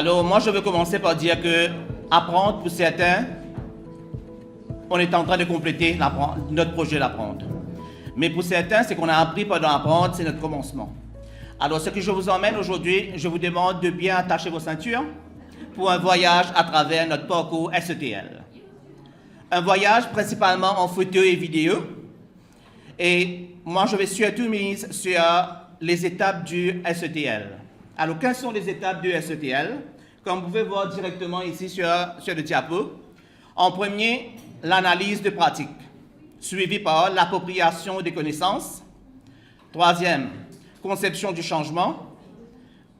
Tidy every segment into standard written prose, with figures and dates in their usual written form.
Alors, moi, je veux commencer par dire que apprendre, pour certains, on est en train de compléter notre projet d'apprendre. Mais pour certains, ce qu'on a appris pendant l'apprendre, c'est notre commencement. Alors, ce que je vous emmène aujourd'hui, je vous demande de bien attacher vos ceintures pour un voyage à travers notre parcours SETL. Un voyage principalement en photo et vidéo. Et moi, je vais surtout mise sur les étapes du SETL. Alors, quelles sont les étapes du SETL? Comme vous pouvez voir directement ici sur le diapo. En premier, l'analyse de pratique, suivie par l'appropriation des connaissances. Troisième, conception du changement,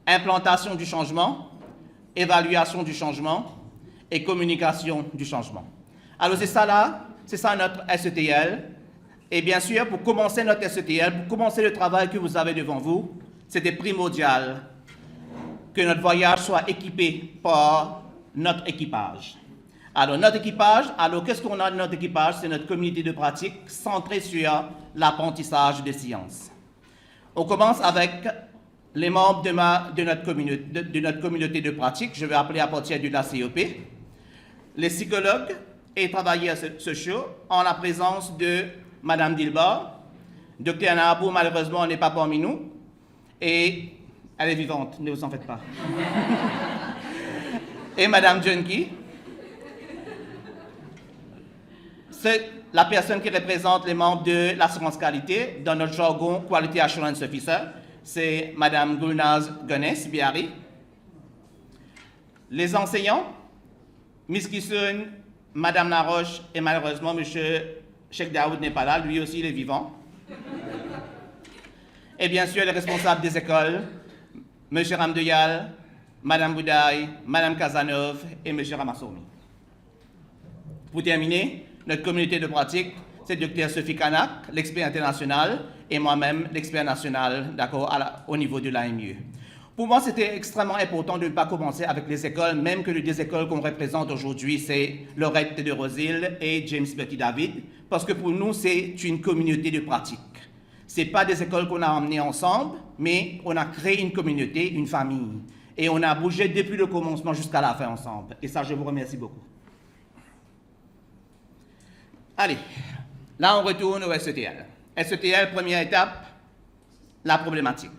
implantation du changement, évaluation du changement et communication du changement. Alors c'est ça notre SETL. Et bien sûr, pour commencer notre SETL, pour commencer le travail que vous avez devant vous, c'était primordial que notre voyage soit équipé par notre équipage. Alors notre équipage, qu'est-ce qu'on a de notre équipage? C'est notre communauté de pratique centrée sur l'apprentissage des sciences. On commence avec les membres de notre communauté de pratique, je vais appeler à partir de la COP, les psychologues, et travailler à ce show en la présence de Madame Dilbar. Dr Nabou, malheureusement, n'est pas parmi nous, et elle est vivante, ne vous en faites pas. Et Madame Junkie, c'est la personne qui représente les membres de l'assurance qualité dans notre jargon Quality Assurance Officer. C'est Mme Gulnaz Gones Biari. Les enseignants, Miss Kissoun, Mme Naroche et malheureusement M. Cheikh Daoud n'est pas là, lui aussi il est vivant. Et bien sûr les responsables des écoles, M. Ramdouyal, Mme Boudaï, Mme Kazanov et M. Ramassoumi. Pour terminer, notre communauté de pratique, c'est Dr Sophie Kanak, l'expert international, et moi-même, l'expert national, au niveau de l'AMU. Pour moi, c'était extrêmement important de ne pas commencer avec les écoles, même que les deux écoles qu'on représente aujourd'hui, c'est Lorette de Rosil et James Betty David, parce que pour nous, c'est une communauté de pratique. Ce n'est pas des écoles qu'on a emmenées ensemble, mais on a créé une communauté, une famille. Et on a bougé depuis le commencement jusqu'à la fin ensemble. Et ça, je vous remercie beaucoup. Allez, là, on retourne au SETL. SETL, première étape, la problématique.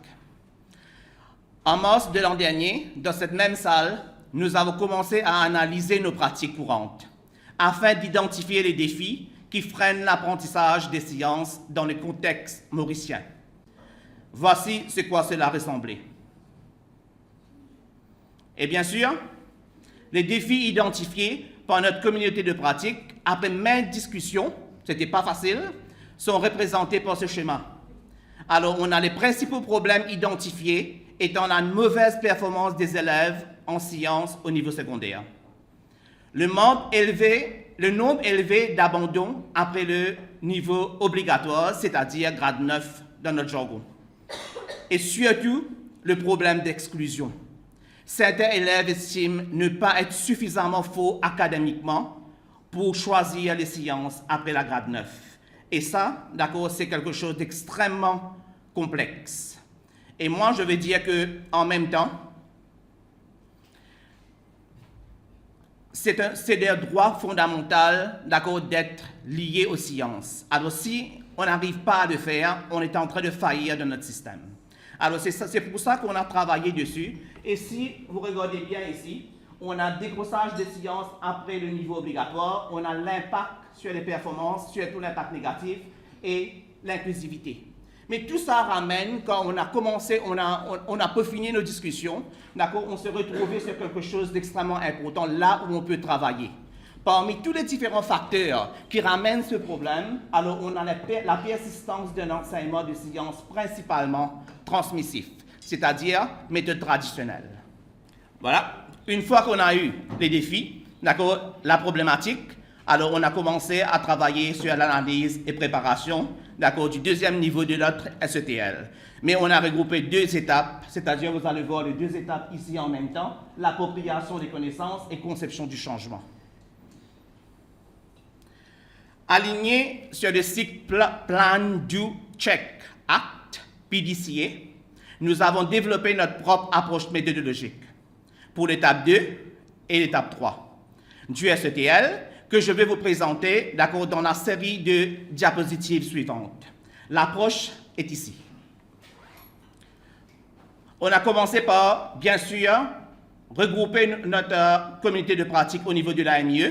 En mars de l'an dernier, dans cette même salle, nous avons commencé à analyser nos pratiques courantes afin d'identifier les défis qui freinent l'apprentissage des sciences dans le contexte mauricien. Voici ce quoi cela ressemblait. Et bien sûr, les défis identifiés par notre communauté de pratique, après maintes discussions, ce n'était pas facile, sont représentés par ce schéma. Alors, on a les principaux problèmes identifiés étant la mauvaise performance des élèves en sciences au niveau secondaire. Le nombre élevé d'abandon après le niveau obligatoire, c'est-à-dire grade 9 dans notre jargon. Et surtout, le problème d'exclusion. Certains élèves estiment ne pas être suffisamment forts académiquement pour choisir les sciences après la grade 9. Et ça, d'accord, c'est quelque chose d'extrêmement complexe. Et moi, je veux dire qu'en même temps, c'est leur droit fondamental, d'accord, d'être lié aux sciences. Alors, si on n'arrive pas à le faire, on est en train de faillir dans notre système. Alors, c'est pour ça qu'on a travaillé dessus. Et si vous regardez bien ici, on a décrochage des sciences après le niveau obligatoire, on a l'impact sur les performances, surtout l'impact négatif et l'inclusivité. Mais tout ça ramène, quand on a commencé, on a peaufiné nos discussions, d'accord, on s'est retrouvé sur quelque chose d'extrêmement important, là où on peut travailler. Parmi tous les différents facteurs qui ramènent ce problème, alors on a la persistance d'un enseignement de sciences principalement transmissif, c'est-à-dire méthode traditionnelle. Voilà, une fois qu'on a eu les défis, d'accord, la problématique, alors on a commencé à travailler sur l'analyse et préparation, d'accord, du deuxième niveau de notre SETL. Mais on a regroupé deux étapes, c'est-à-dire vous allez voir les deux étapes ici en même temps, l'appropriation des connaissances et conception du changement. Aligné sur le cycle Plan, Do, Check, Act, PDCA, nous avons développé notre propre approche méthodologique. pour l'étape 2 et l'étape 3 du SETL que je vais vous présenter dans la série de diapositives suivantes. L'approche est ici. On a commencé par, bien sûr, regrouper notre communauté de pratique au niveau de l'AMIE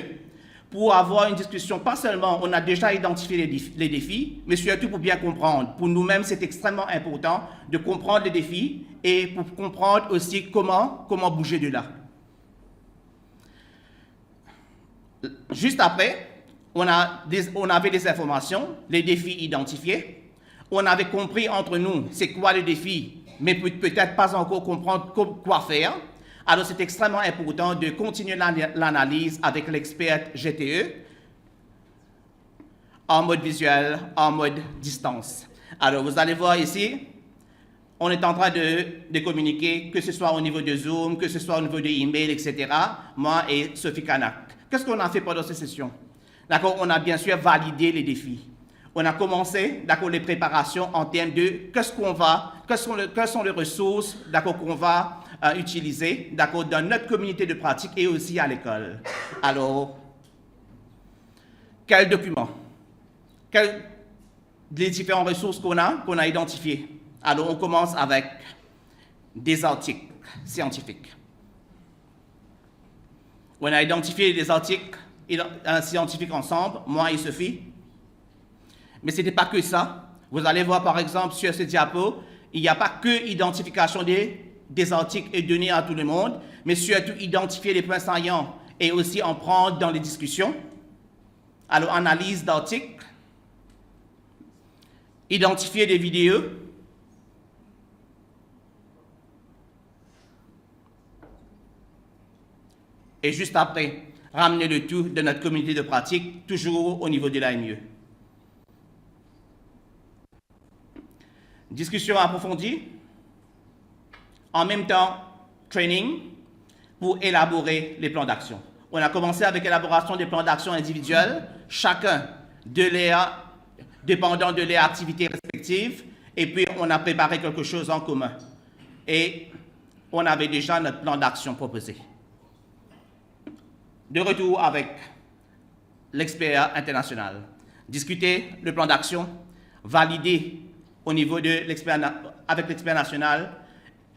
pour avoir une discussion. Pas seulement, on a déjà identifié les défis, mais surtout pour bien comprendre. Pour nous-mêmes, c'est extrêmement important de comprendre les défis et pour comprendre aussi comment bouger de là. Juste après, on avait des informations, les défis identifiés. On avait compris entre nous c'est quoi les défis, mais peut-être pas encore comprendre quoi faire. Alors c'est extrêmement important de continuer l'analyse avec l'expert GTE en mode visuel, en mode distance. Alors vous allez voir ici, on est en train de communiquer, que ce soit au niveau de Zoom, que ce soit au niveau de email, etc. Moi et Sophie Kanak. Qu'est-ce qu'on a fait pendant ces sessions? D'accord, on a bien sûr validé les défis. On a commencé, d'accord, les préparations en termes de quelles sont les ressources, d'accord, qu'on va utiliser, d'accord, dans notre communauté de pratique et aussi à l'école. Alors, quels documents? Les différentes ressources qu'on a identifiées. Alors, on commence avec des articles scientifiques. On a identifié des articles scientifiques ensemble, moi et Sophie. Mais ce n'était pas que ça. Vous allez voir par exemple sur ce diapo, il n'y a pas que identification des articles et donner à tout le monde, mais surtout identifier les points saillants et aussi en prendre dans les discussions. Alors analyse d'articles, identifier des vidéos, et juste après, ramener le tout de notre communauté de pratique, toujours au niveau de l'AMIE. Discussion approfondie. En même temps, training pour élaborer les plans d'action. On a commencé avec l'élaboration des plans d'action individuels, chacun dépendant de leurs activités respectives, et puis on a préparé quelque chose en commun. Et on avait déjà notre plan d'action proposé. De retour avec l'expert international. Discuter le plan d'action, valider au niveau de avec l'expert national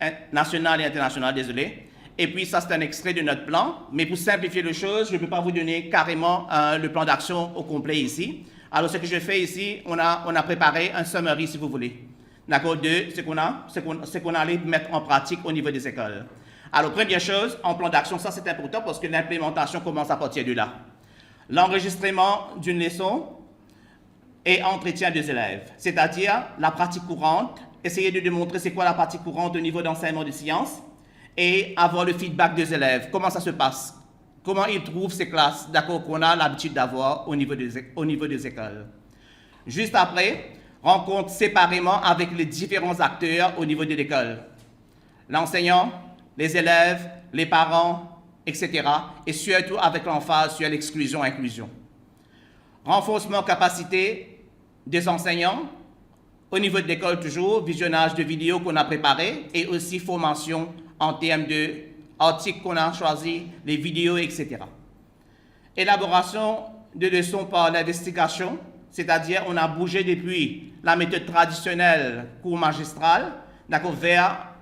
et international, désolé. Et puis ça, c'est un extrait de notre plan. Mais pour simplifier les choses, je ne peux pas vous donner carrément le plan d'action au complet ici. Alors, ce que je fais ici, on a préparé un summary, si vous voulez, d'accord, de ce qu'on allait mettre en pratique au niveau des écoles. Alors, première chose, en plan d'action, ça c'est important parce que l'implémentation commence à partir de là. L'enregistrement d'une leçon et entretien des élèves, c'est-à-dire la pratique courante, essayer de démontrer c'est quoi la pratique courante au niveau d'enseignement de sciences et avoir le feedback des élèves, comment ça se passe, comment ils trouvent ces classes, d'accord, qu'on a l'habitude d'avoir au niveau des écoles. Juste après, rencontre séparément avec les différents acteurs au niveau de l'école, l'enseignant, les élèves, les parents, etc. Et surtout avec l'emphase sur l'exclusion-inclusion. Renforcement capacité des enseignants, au niveau de l'école toujours, visionnage de vidéos qu'on a préparées et aussi formation en termes d'articles qu'on a choisis, les vidéos, etc. Élaboration de leçons par l'investigation, c'est-à-dire on a bougé depuis la méthode traditionnelle cours magistral, d'accord, vers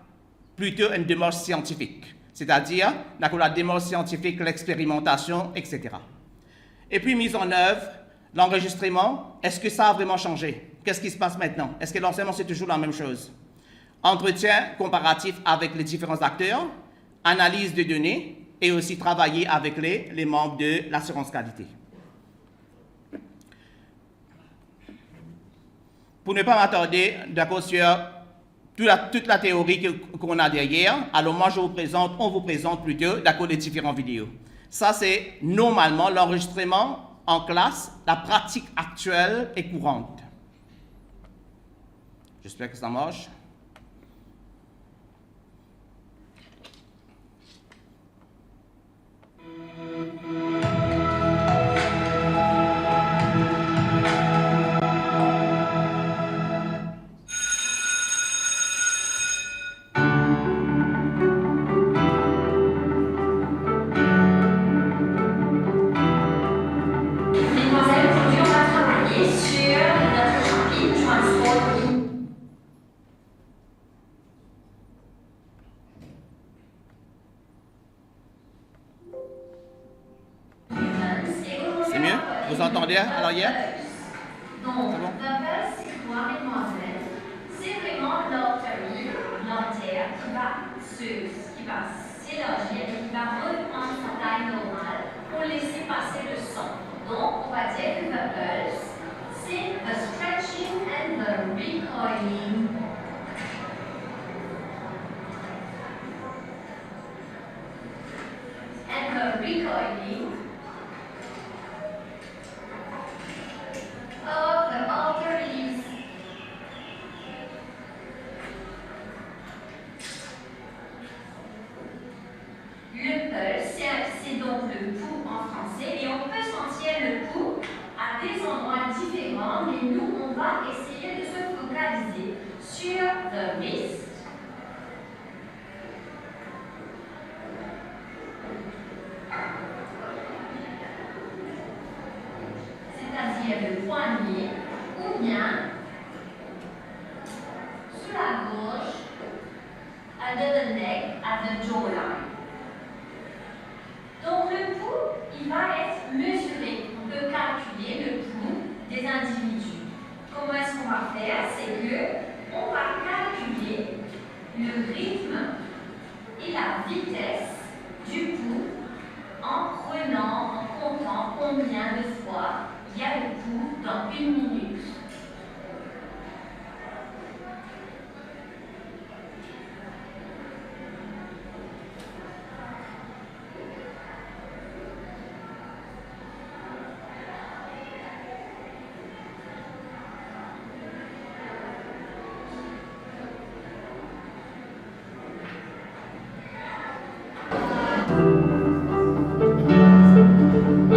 plutôt une démarche scientifique, c'est-à-dire la démarche scientifique, l'expérimentation, etc. Et puis mise en œuvre, l'enregistrement, est-ce que ça a vraiment changé? Qu'est-ce qui se passe maintenant? Est-ce que l'enseignement c'est toujours la même chose? Entretien comparatif avec les différents acteurs, analyse de données et aussi travailler avec les membres de l'assurance qualité. Pour ne pas m'attarder, d'accord, sur toute la théorie qu'on a derrière, alors moi on vous présente plutôt d'accord, les différentes vidéos. Ça c'est normalement l'enregistrement en classe, la pratique actuelle et courante. J'espère que ça marche. Vous entendez à l'arrière? Donc, C'est bon? vapeur, c'est quoi, mesdemoiselles? C'est vraiment l'artère qui va s'élargir et qui va reprendre sa taille normale pour laisser passer le sang. Donc, on va dire que vapeur, c'est the stretching and the recoiling. And the recoiling of the arteries. Le pulse, c'est donc le pouls en français, et on peut sentir le pouls à des endroits différents, mais nous, on va essayer de se focaliser sur the wrist, c'est-à-dire le poignet, ou bien sous la gorge, under the neck, at the jawline. Donc le pouls, il va être mesuré. On peut calculer le pouls des individus. Comment est-ce qu'on va faire? C'est que on va calculer le rythme et la vitesse du pouls en prenant, en comptant combien de fois il y a le pouls dans une minute.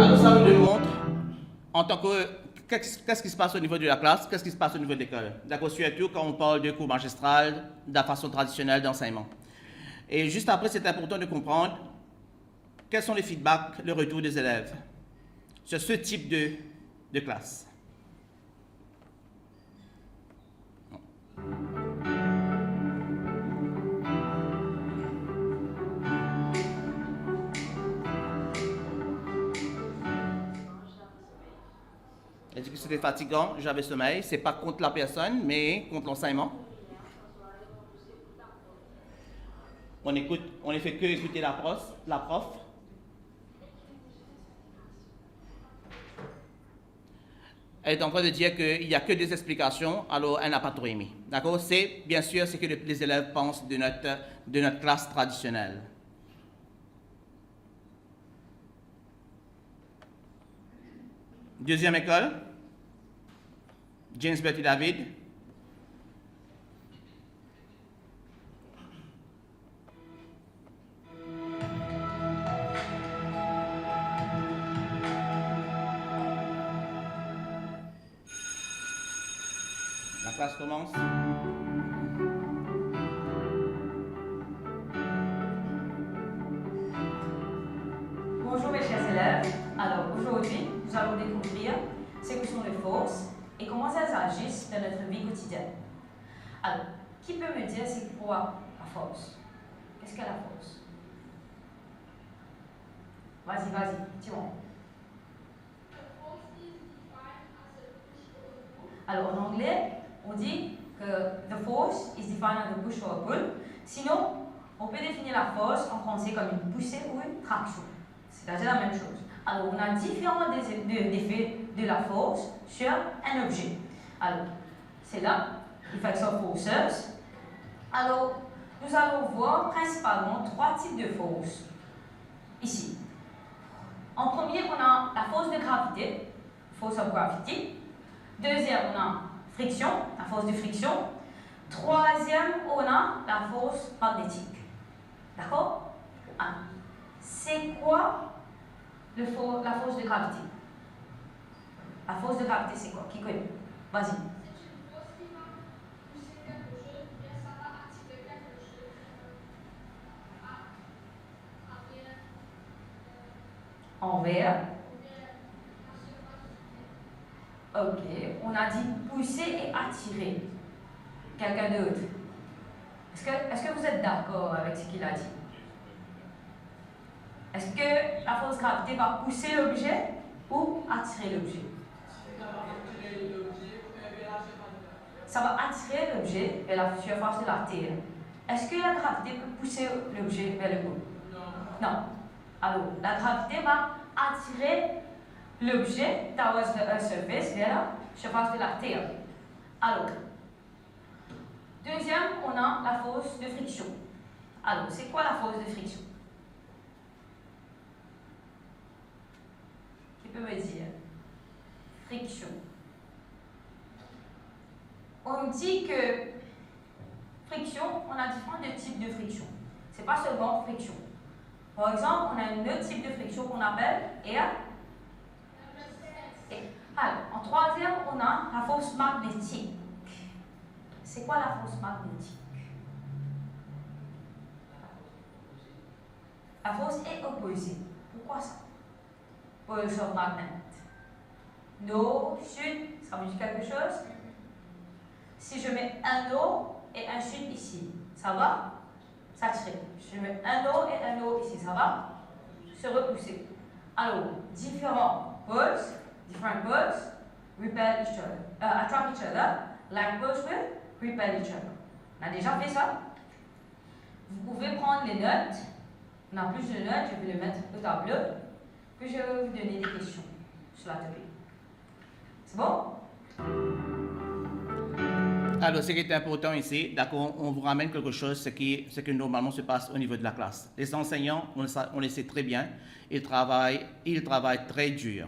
Alors ça nous démontre, en tant que, qu'est-ce qui se passe au niveau de la classe, qu'est-ce qui se passe au niveau de l'école. D'accord, surtout quand on parle de cours magistral, de la façon traditionnelle d'enseignement. Et juste après, c'est important de comprendre quels sont les feedbacks, le retour des élèves sur ce type de classe. Elle dit que c'était fatigant, j'avais sommeil. C'est pas contre la personne, mais contre l'enseignement. On ne fait que écouter la prof. Elle est en train de dire qu'il n'y a que des explications, alors elle n'a pas trop aimé. D'accord? C'est, bien sûr, ce que les élèves pensent de notre classe traditionnelle. Deuxième école, James Bertie David. La classe commence. Bonjour mes chers élèves. Alors aujourd'hui, nous allons découvrir ce que sont les forces et comment elles agissent dans notre vie quotidienne. Alors, qui peut me dire c'est quoi la force? Qu'est-ce qu'est la force? Vas-y, dis-moi. Alors en anglais, on dit que the force is defined as a push or a pull. Sinon, on peut définir la force en français comme une poussée ou une traction. C'est-à-dire la même chose. Alors, on a différents effets de la force sur un objet. Alors, c'est là, effects of forces. Alors, nous allons voir principalement trois types de forces. Ici. En premier, on a la force de gravité, force of gravity. Deuxième, on a friction, la force de friction. Troisième, on a la force magnétique. D'accord? C'est quoi la force de gravité? La force de gravité, c'est quoi? Qui connaît? Vas-y. Envers. Ok, on a dit pousser et attirer. Quelqu'un d'autre? Est-ce que vous êtes d'accord avec ce qu'il a dit? Est-ce que la force de gravité va pousser l'objet ou attirer l'objet. Ça va attirer l'objet vers la surface de la Terre. Est-ce que la gravité peut pousser l'objet vers le haut? Non. Alors, la gravité va attirer l'objet towards the surface vers la surface de la Terre. Alors, deuxième, on a la force de friction. Alors, c'est quoi la force de friction? Qui peut me dire? Friction. On dit que friction, on a différents types de friction. Ce n'est pas seulement friction. Par exemple, on a un autre type de friction qu'on appelle air. Alors, en troisième, on a la force magnétique. C'est quoi la force magnétique? La force est opposée. Pourquoi ça? Polar magnet. Nord, sud, ça veut dire quelque chose? Si je mets un nord et un sud ici, ça va s'attirer. Si je mets un nord et un nord ici, ça va se repousser. Alors, different poles repel each other, attract each other, like poles will repel each other. On a déjà fait ça? Vous pouvez prendre les notes. On a plus de notes, je vais les mettre au tableau. Puis je vais vous donner des questions sur la topic. C'est bon? Alors, ce qui est important ici, d'accord, on vous ramène quelque chose, ce qui normalement se passe au niveau de la classe. Les enseignants, on le sait très bien, ils travaillent très dur.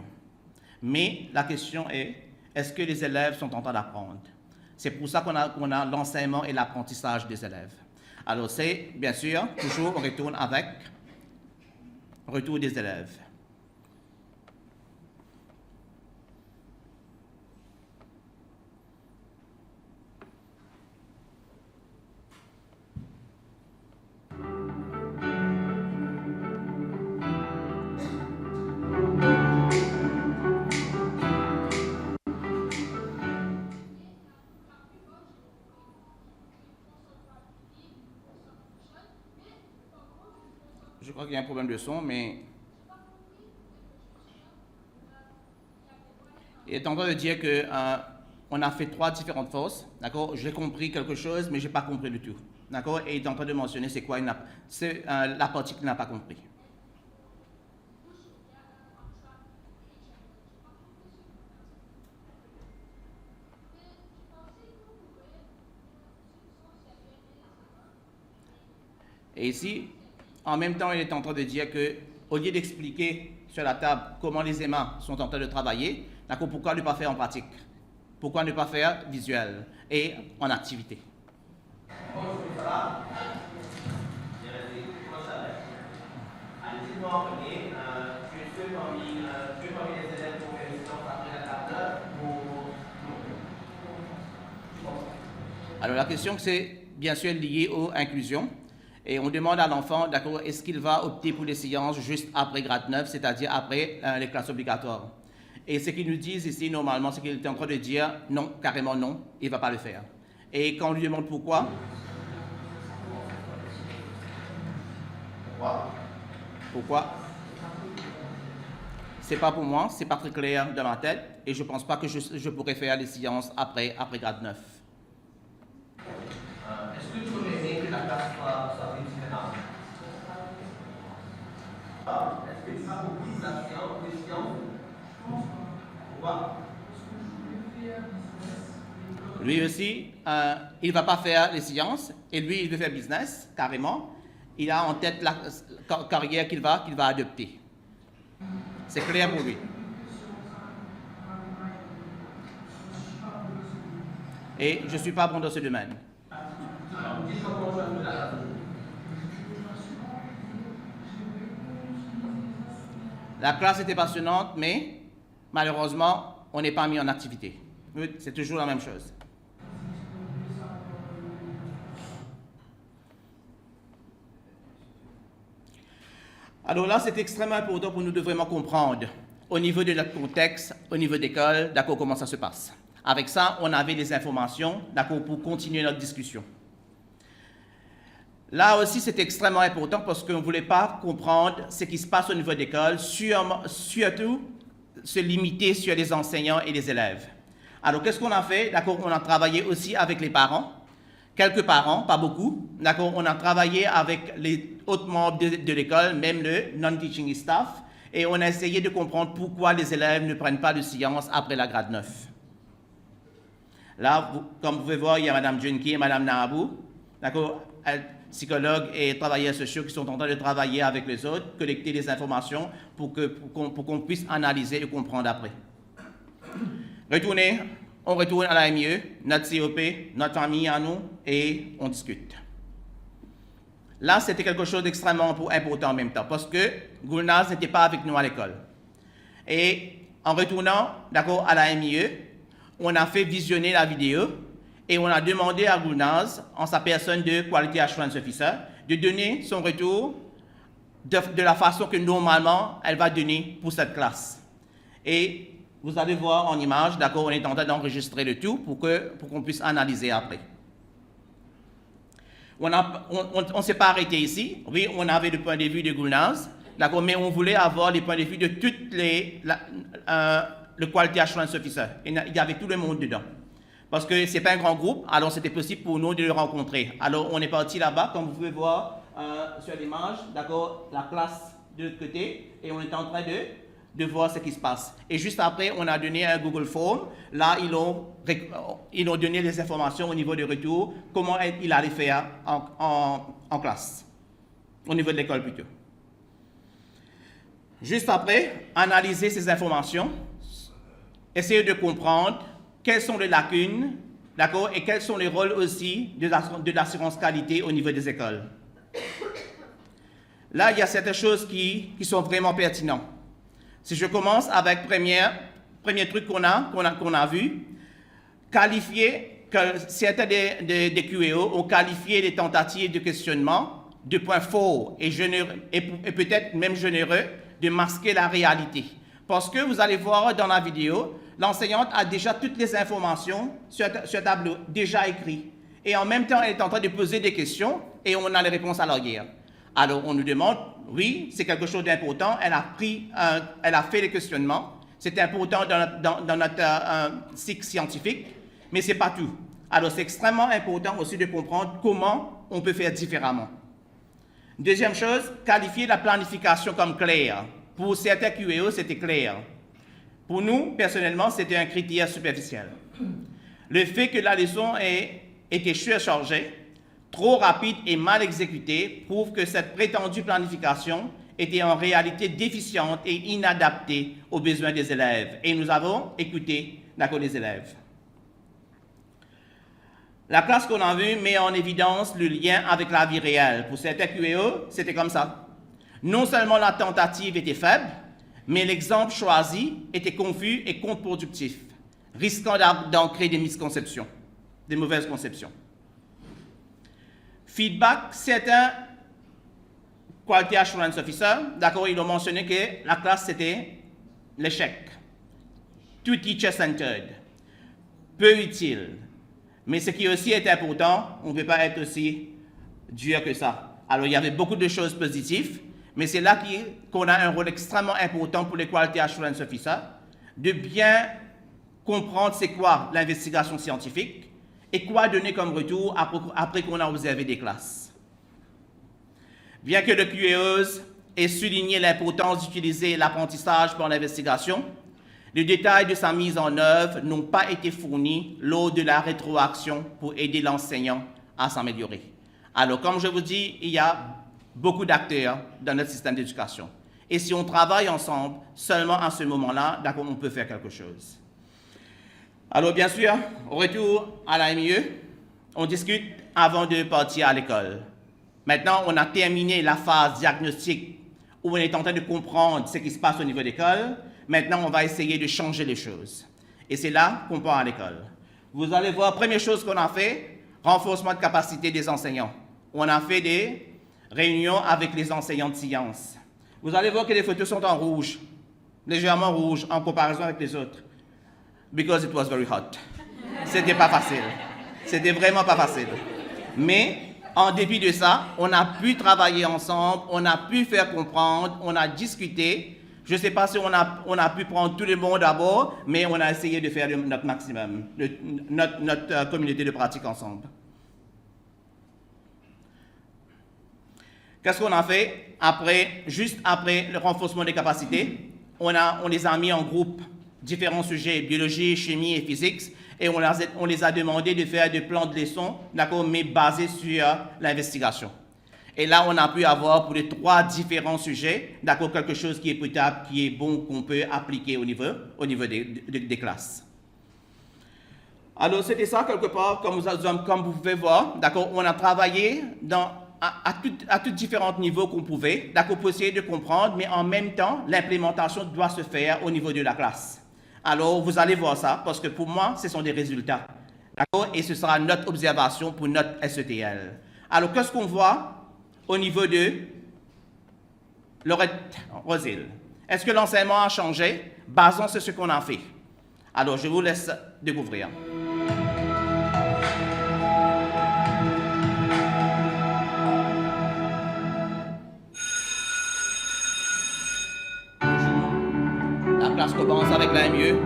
Mais la question est-ce que les élèves sont en train d'apprendre? C'est pour ça qu'on a l'enseignement et l'apprentissage des élèves. Alors, c'est, bien sûr, toujours, on retourne avec retour des élèves. Je crois qu'il y a un problème de son, mais il est en train de dire que on a fait 3 différentes forces, d'accord? J'ai compris quelque chose, mais je n'ai pas compris du tout, d'accord? Et il est en train de mentionner c'est quoi la partie qu'il n'a pas compris. Et ici, en même temps, il est en train de dire que, au lieu d'expliquer sur la table comment les aimants sont en train de travailler, d'accord, pourquoi ne pas faire en pratique? Pourquoi ne pas faire visuel et en activité? Alors la question, c'est bien sûr liée aux inclusions. Et on demande à l'enfant, d'accord, est-ce qu'il va opter pour les séances juste après grade 9, c'est-à-dire après les classes obligatoires? Et ce qu'ils nous disent ici, normalement, c'est qu'il est en train de dire non, carrément non, il ne va pas le faire. Et quand on lui demande pourquoi? Pourquoi? C'est pas pour moi, c'est pas très clair dans ma tête, et je ne pense pas que je pourrais faire les séances après grade 9. Est-ce que tu aurais aimé que la classe soit différente? Est-ce que tu as compris les sciences? Pourquoi? Lui aussi, il ne va pas faire les sciences, et lui, il veut faire business, carrément. Il a en tête la carrière qu'il va adopter. C'est clair pour lui. Et je ne suis pas bon dans ce domaine. La classe était passionnante, mais malheureusement, on n'est pas mis en activité. C'est toujours la même chose. Alors là, c'est extrêmement important pour nous de vraiment comprendre, au niveau de notre contexte, au niveau d'école, d'accord, comment ça se passe. Avec ça, on avait les informations, d'accord, pour continuer notre discussion. Là aussi, c'est extrêmement important parce qu'on ne voulait pas comprendre ce qui se passe au niveau d'école, surtout se limiter sur les enseignants et les élèves. Alors, qu'est-ce qu'on a fait? D'accord, on a travaillé aussi avec les parents, quelques parents, pas beaucoup. D'accord, on a travaillé avec les autres membres de l'école, même le non-teaching staff, et on a essayé de comprendre pourquoi les élèves ne prennent pas de sciences après la grade 9. Là, comme vous pouvez voir, il y a Mme Junki et Mme Nahabou, d'accord, psychologues et travailleurs sociaux qui sont en train de travailler avec les autres, collecter des informations pour qu'on puisse analyser et comprendre après. On retourne à la MIE, notre COP, notre famille à nous, et on discute. Là, c'était quelque chose d'extrêmement important en même temps, parce que Gulnaz n'était pas avec nous à l'école. Et en retournant, d'accord, à la MIE, on a fait visionner la vidéo, et on a demandé à Gulnaz, en sa personne de Quality Assurance Officer, de donner son retour de la façon que normalement elle va donner pour cette classe. Et vous allez voir en image, d'accord, on est en train d'enregistrer le tout pour qu'on puisse analyser après. On ne s'est pas arrêté ici. Oui, on avait le point de vue de Gulnaz, d'accord, mais on voulait avoir les points de vue de toutes le Quality Assurance Officer. Il y avait tout le monde dedans. Parce que ce n'est pas un grand groupe, alors c'était possible pour nous de le rencontrer. Alors on est parti là-bas, comme vous pouvez voir sur l'image, d'accord, la classe de l'autre côté, et on est en train de voir ce qui se passe. Et juste après, on a donné un Google Form. Là, ils ont donné les informations au niveau du retour, comment il allait faire en classe, au niveau de l'école plutôt. Juste après, analyser ces informations, essayer de comprendre quelles sont les lacunes, d'accord, et quels sont les rôles aussi de l'assurance qualité au niveau des écoles. Là, il y a certaines choses qui sont vraiment pertinentes. Si je commence avec premier truc qu'on a vu, qualifier, que certains des QEO ont qualifié les tentatives de questionnement de points forts et peut-être même généreux de masquer la réalité. Parce que vous allez voir dans la vidéo, l'enseignante a déjà toutes les informations sur tableau, déjà écrites. Et en même temps, elle est en train de poser des questions et on a les réponses à l'arrière. Alors, on nous demande, oui, c'est quelque chose d'important, elle a fait les questionnements, c'est important dans notre cycle scientifique, mais ce n'est pas tout. Alors, c'est extrêmement important aussi de comprendre comment on peut faire différemment. Deuxième chose, qualifier la planification comme claire. Pour certains QEO, c'était clair. Pour nous, personnellement, c'était un critère superficiel. Le fait que la leçon ait été surchargée, trop rapide et mal exécutée prouve que cette prétendue planification était en réalité déficiente et inadaptée aux besoins des élèves. Et nous avons écouté les élèves. La classe qu'on a vue met en évidence le lien avec la vie réelle. Pour certains QEO, c'était comme ça. Non seulement la tentative était faible, mais l'exemple choisi était confus et contre-productif, risquant d'ancrer des misconceptions, des mauvaises conceptions. Feedback, certains Quality Assurance Officers, d'accord, ils ont mentionné que la classe c'était l'échec. Too teacher-centered, peu utile. Mais ce qui aussi est important, on ne peut pas être aussi dur que ça. Alors il y avait beaucoup de choses positives, mais c'est là qu'on a un rôle extrêmement important pour les Quality Assurance Officers, de bien comprendre c'est quoi l'investigation scientifique et quoi donner comme retour après qu'on a observé des classes. Bien que le QEOS ait souligné l'importance d'utiliser l'apprentissage pour l'investigation, les détails de sa mise en œuvre n'ont pas été fournis lors de la rétroaction pour aider l'enseignant à s'améliorer. Alors, comme je vous dis, il y a beaucoup d'acteurs dans notre système d'éducation. Et si on travaille ensemble, seulement à ce moment-là, d'accord, on peut faire quelque chose. Alors, bien sûr, au retour à la MIE, on discute avant de partir à l'école. Maintenant, on a terminé la phase diagnostique où on est en train de comprendre ce qui se passe au niveau de l'école. Maintenant, on va essayer de changer les choses. Et c'est là qu'on part à l'école. Vous allez voir, première chose qu'on a fait, renforcement de capacité des enseignants. On a fait des réunions avec les enseignants de sciences. Vous allez voir que les photos sont en rouge, légèrement rouge en comparaison avec les autres. Because it was very hot. C'était pas facile. C'était vraiment pas facile. Mais, en dépit de ça, on a pu travailler ensemble, on a pu faire comprendre, on a discuté Je ne sais pas si on a pu prendre tout le monde d'abord, mais on a essayé de faire notre maximum, notre communauté de pratique ensemble. Qu'est-ce qu'on a fait juste après le renforcement des capacités? On les a mis en groupe, différents sujets, biologie, chimie et physique, et on les a demandé de faire des plans de leçons, d'accord, mais basés sur l'investigation. Et là, on a pu avoir pour les 3 différents sujets, d'accord, quelque chose qui est potable, qui est bon, qu'on peut appliquer au niveau des classes. Alors, c'était ça quelque part, comme vous pouvez voir, d'accord, on a travaillé à tous différents niveaux qu'on pouvait, d'accord, pour essayer de comprendre, mais en même temps, l'implémentation doit se faire au niveau de la classe. Alors, vous allez voir ça, parce que pour moi, ce sont des résultats, d'accord, et ce sera notre observation pour notre SETL. Alors, qu'est-ce qu'on voit au niveau de Laurette Rosil? Est-ce que l'enseignement a changé? Basons sur ce qu'on a fait. Alors, je vous laisse découvrir. La classe commence avec la ME.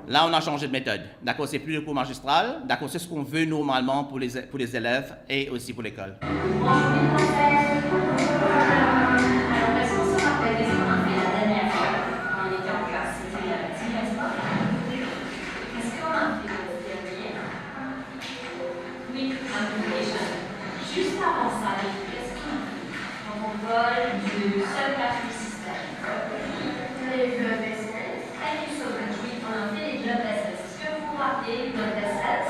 Là, on a changé de méthode. D'accord, c'est plus le cours magistral. D'accord, c'est ce qu'on veut normalement pour les élèves et aussi pour l'école. Juste avant ça, qu'est-ce qu'on a fait? Donc on vole du seul classe du système. Les blood vessels. Thank you so much. Oui, on a fait les blood vessels. Est-ce que vous vous rappelez les blood vessels?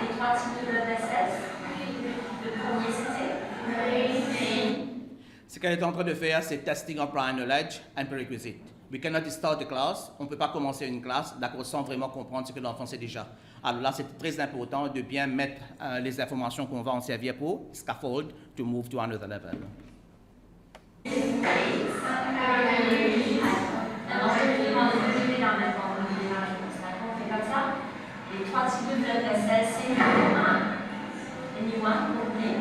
Les 3 types de blood vessels? Le premier c'était? Ce qu'elle est en train de faire, c'est testing of prior knowledge and prerequisite. We cannot start the class. On ne peut pas commencer une classe, d'accord, sans vraiment comprendre ce que l'enfant sait déjà. Alors là, c'est très important de bien mettre les informations qu'on va en servir pour scaffold to move to another level. Alors, je vais demander de lever la main quand vous donnez la réponse. D'accord, on fait comme ça. Les 3 types de blood vessels, c'est numéro 1. Anyone, comprenez?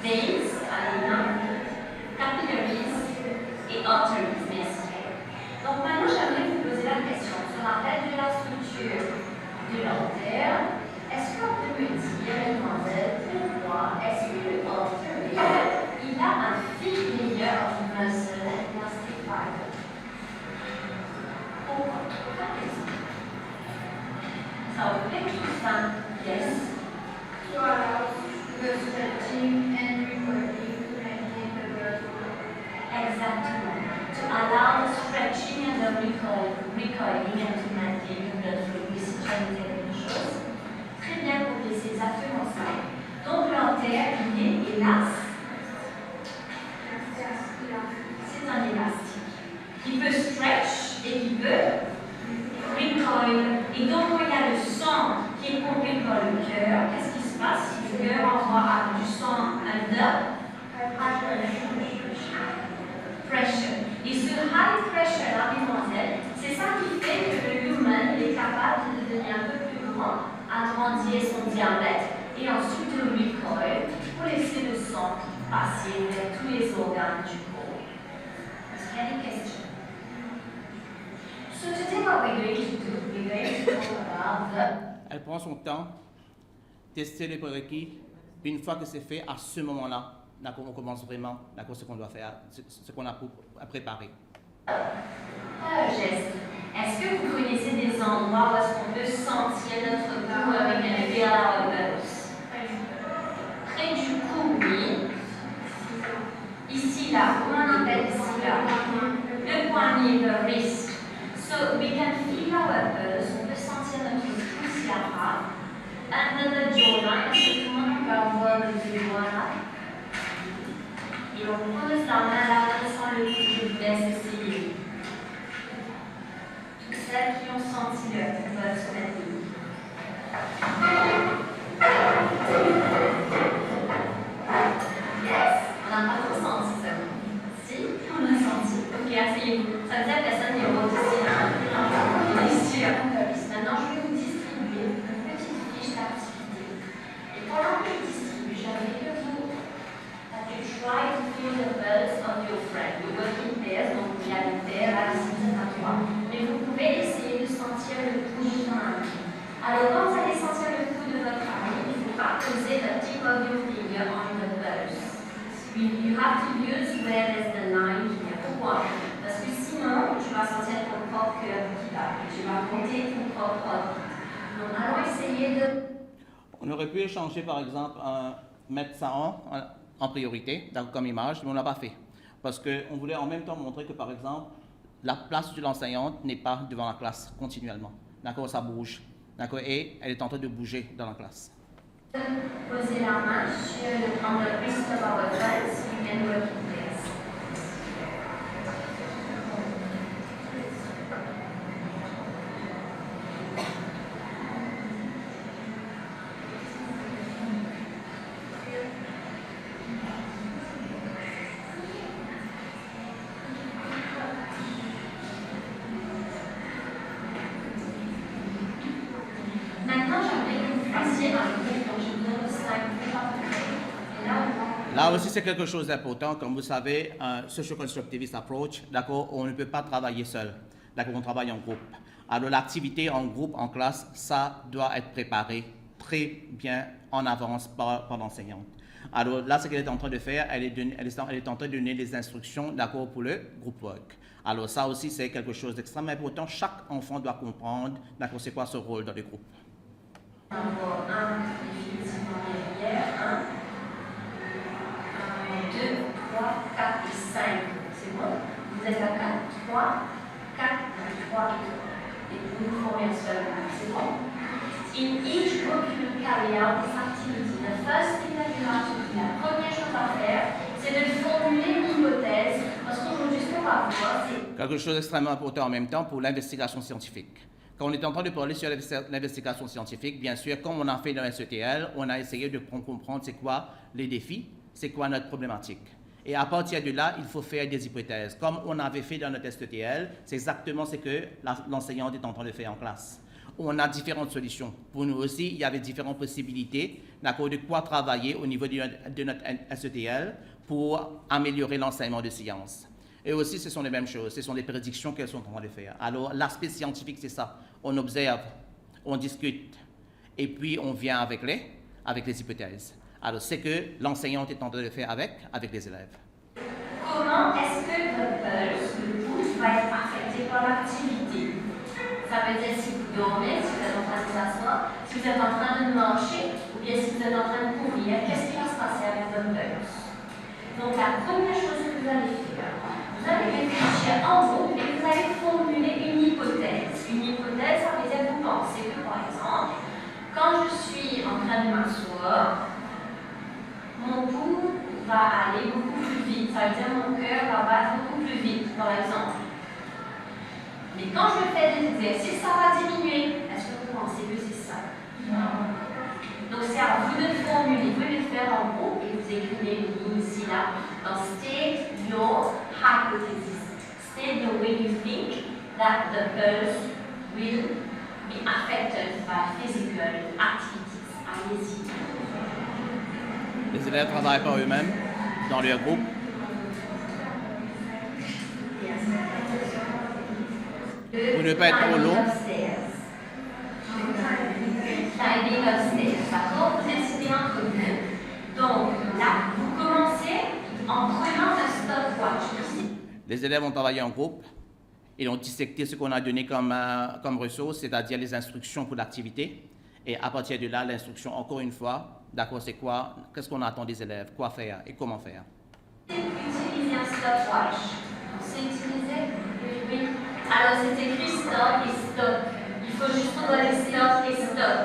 Veins, allez, 1. Capillaries et arteries, merci. Donc maintenant, j'aimerais vous poser la question. On se rappelle de la structure de l'artère. Est-ce qu'on peut me dire, mademoiselle, pourquoi est-ce que le artère, il a un fil meilleur of muscle elastic fiber? Pourquoi? Pourquoi est-ce que ça would make you sound yes? To allow the stretching and recording to maintain the blood flow. Exactement. To allow the stretching and the recoiling and to maintain the blood flow. Oui, si tu as dit quelque chose. Très bien, compris, c'est exactement ça. Donc l'artère, il est élastique. C'est un élastique. Qui peut stretch et qui peut recoil. Et donc quand il y a le sang qui est pompé par le cœur, qu'est-ce qui se passe si le cœur envoie du sang under? Pressure. Et ce high pressure là, mesdemoiselles, c'est ça qui fait que le humain est capable de devenir un peu plus grand, agrandir son diamètre et ensuite de recoil pour laisser le sang passer vers tous les organes du corps. Est-ce qu'il y a des questions? So today what we're going to do, we're going to talk about the... Elle prend son temps, tester les prérequis. Une fois que c'est fait, à ce moment-là, d'accord, on commence vraiment, d'accord, ce qu'on doit faire, ce qu'on a à préparer. Geste. Est-ce que vous connaissez des endroits où est-ce qu'on peut sentir notre cou avec un feel our nose? Près du cou, oui. Ici, là, comment on appelle ici, là? Le poignet, le wrist. So, we can feel our pulse, on peut sentir notre pouce là-bas. Under the jawline, est-ce que tout le monde peut avoir le doigt là? Et on pose la main là, on sent le cou, je laisse essayer. Toutes celles qui ont senti le peuvent se mettre debout. Yes, on n'a pas trop senti ça. Si, on a senti. Ok, asseyez-vous. Ça veut dire que personne n'est haute ici. Maintenant, je vais vous distribuer une petite fiche d'activité. Et pendant que je distribue, j'aimerais que vous faites quelque have to use where there's the line here. Pourquoi? Parce que sinon, tu vas sentir ton propre cœur qui bat. Tu vas compter ton propre heartbeat. Donc, allons essayer de... On aurait pu échanger, par exemple, mettre ça en priorité, comme image, mais on ne l'a pas fait. Parce qu'on voulait en même temps montrer que, par exemple, la place de l'enseignante n'est pas devant la classe continuellement. D'accord, ça bouge. D'accord, et elle est en train de bouger dans la classe. Poser la main sur on the wrist of our hands. You can work in place. Maintenant, j'aimerais que vous fassiez un groupe, donc je vous donne 5 groupes à peu près. Et là, on va... Là aussi, c'est quelque chose d'important. Comme vous savez, un socio-constructivist approach, d'accord, on ne peut pas travailler seul. D'accord, on travaille en groupe. Alors, l'activité en groupe, en classe, ça doit être préparé très bien en avance par l'enseignante. Alors là, ce qu'elle est en train de faire, elle est en train de donner les instructions, d'accord, pour le group work. Alors ça aussi, c'est quelque chose d'extrêmement important. Chaque enfant doit comprendre, d'accord, c'est quoi ce rôle dans le groupe. Encore 1, définitivement derrière, 1, 2, 3, 4 et 5. C'est bon? Vous êtes à 4, 3, 4, 3 et vous nous formez un seul groupe. C'est bon? In each group, you will carry out this activity. The first thing that you have to do, la première chose à faire, c'est de formuler une hypothèse. Parce qu'aujourd'hui, ce qu'on va voir, c'est... Quelque chose d'extrêmement important en même temps pour l'investigation scientifique. Quand on est en train de parler sur l'investigation scientifique, bien sûr, comme on a fait dans SETL, on a essayé de comprendre c'est quoi les défis, c'est quoi notre problématique. Et à partir de là, il faut faire des hypothèses. Comme on avait fait dans notre SETL, c'est exactement ce que l'enseignante est en train de faire en classe. On a différentes solutions. Pour nous aussi, il y avait différentes possibilités, d'accord, de quoi travailler au niveau de notre SETL pour améliorer l'enseignement de sciences. Et aussi, ce sont les mêmes choses, ce sont les prédictions qu'elles sont en train de faire. Alors, l'aspect scientifique, c'est ça. On observe, on discute, et puis on vient avec les hypothèses. Alors, c'est que l'enseignante est en train de faire avec les élèves. Comment est-ce que le pouce va être affecté par l'activité? Ça veut dire si vous dormez, si vous êtes en train de s'asseoir, si vous êtes en train de marcher, ou bien si vous êtes en train de courir, qu'est-ce qui va se passer avec votre pulse? Donc, la première chose que vous allez faire, vous allez réfléchir en groupe et vous allez formuler une hypothèse. Une hypothèse, ça veut dire que vous pensez que, par exemple, quand je suis en train de m'asseoir, mon pouls va aller beaucoup plus vite. Ça veut dire que mon cœur va battre beaucoup plus vite, par exemple. Mais quand je fais des exercices, ça va diminuer. Est-ce que vous pensez que c'est ça? Non. Donc c'est à vous de formuler. Vous pouvez le faire en groupe et vous écrivez une ligne ici là. Donc state your hypothesis. State the way you think that the pulse will be affected by physical activities. Allez-y. Les élèves travaillent par eux-mêmes, dans leur groupe. Pour ne pas être trop long. Climbing upstairs. D'accord? Vous incitez entre vous. Donc là, vous commencez en prenant un stopwatch. Les élèves ont travaillé en groupe. Ils ont dissecté ce qu'on a donné comme ressources, c'est-à-dire les instructions pour l'activité. Et à partir de là, l'instruction, encore une fois, d'accord, c'est quoi, qu'est-ce qu'on attend des élèves, quoi faire et comment faire. Utiliser un stopwatch. C'est utiliser, oui. Alors c'est écrit stop et stop. Il faut juste envoyer stop et stop.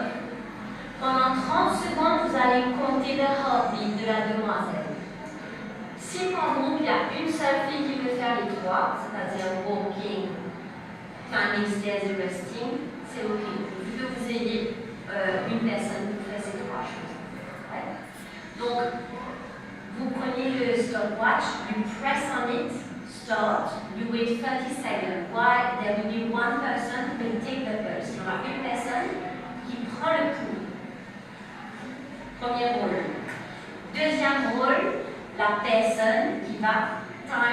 Pendant 30 secondes, vous allez compter le heartbeat de la demoiselle. Si par groupe, il y a une seule fille qui peut faire les trois, c'est-à-dire walking, climbing stairs et resting, c'est OK. Vu que vous ayez une personne qui fait ces trois choses. Ouais. Donc, vous prenez le stopwatch, you press on it, start, you wait 30 seconds. Why? There will be one person who will take the pulse. Il y aura une personne qui prend le pouls. Premier rôle. Deuxième rôle, la personne qui va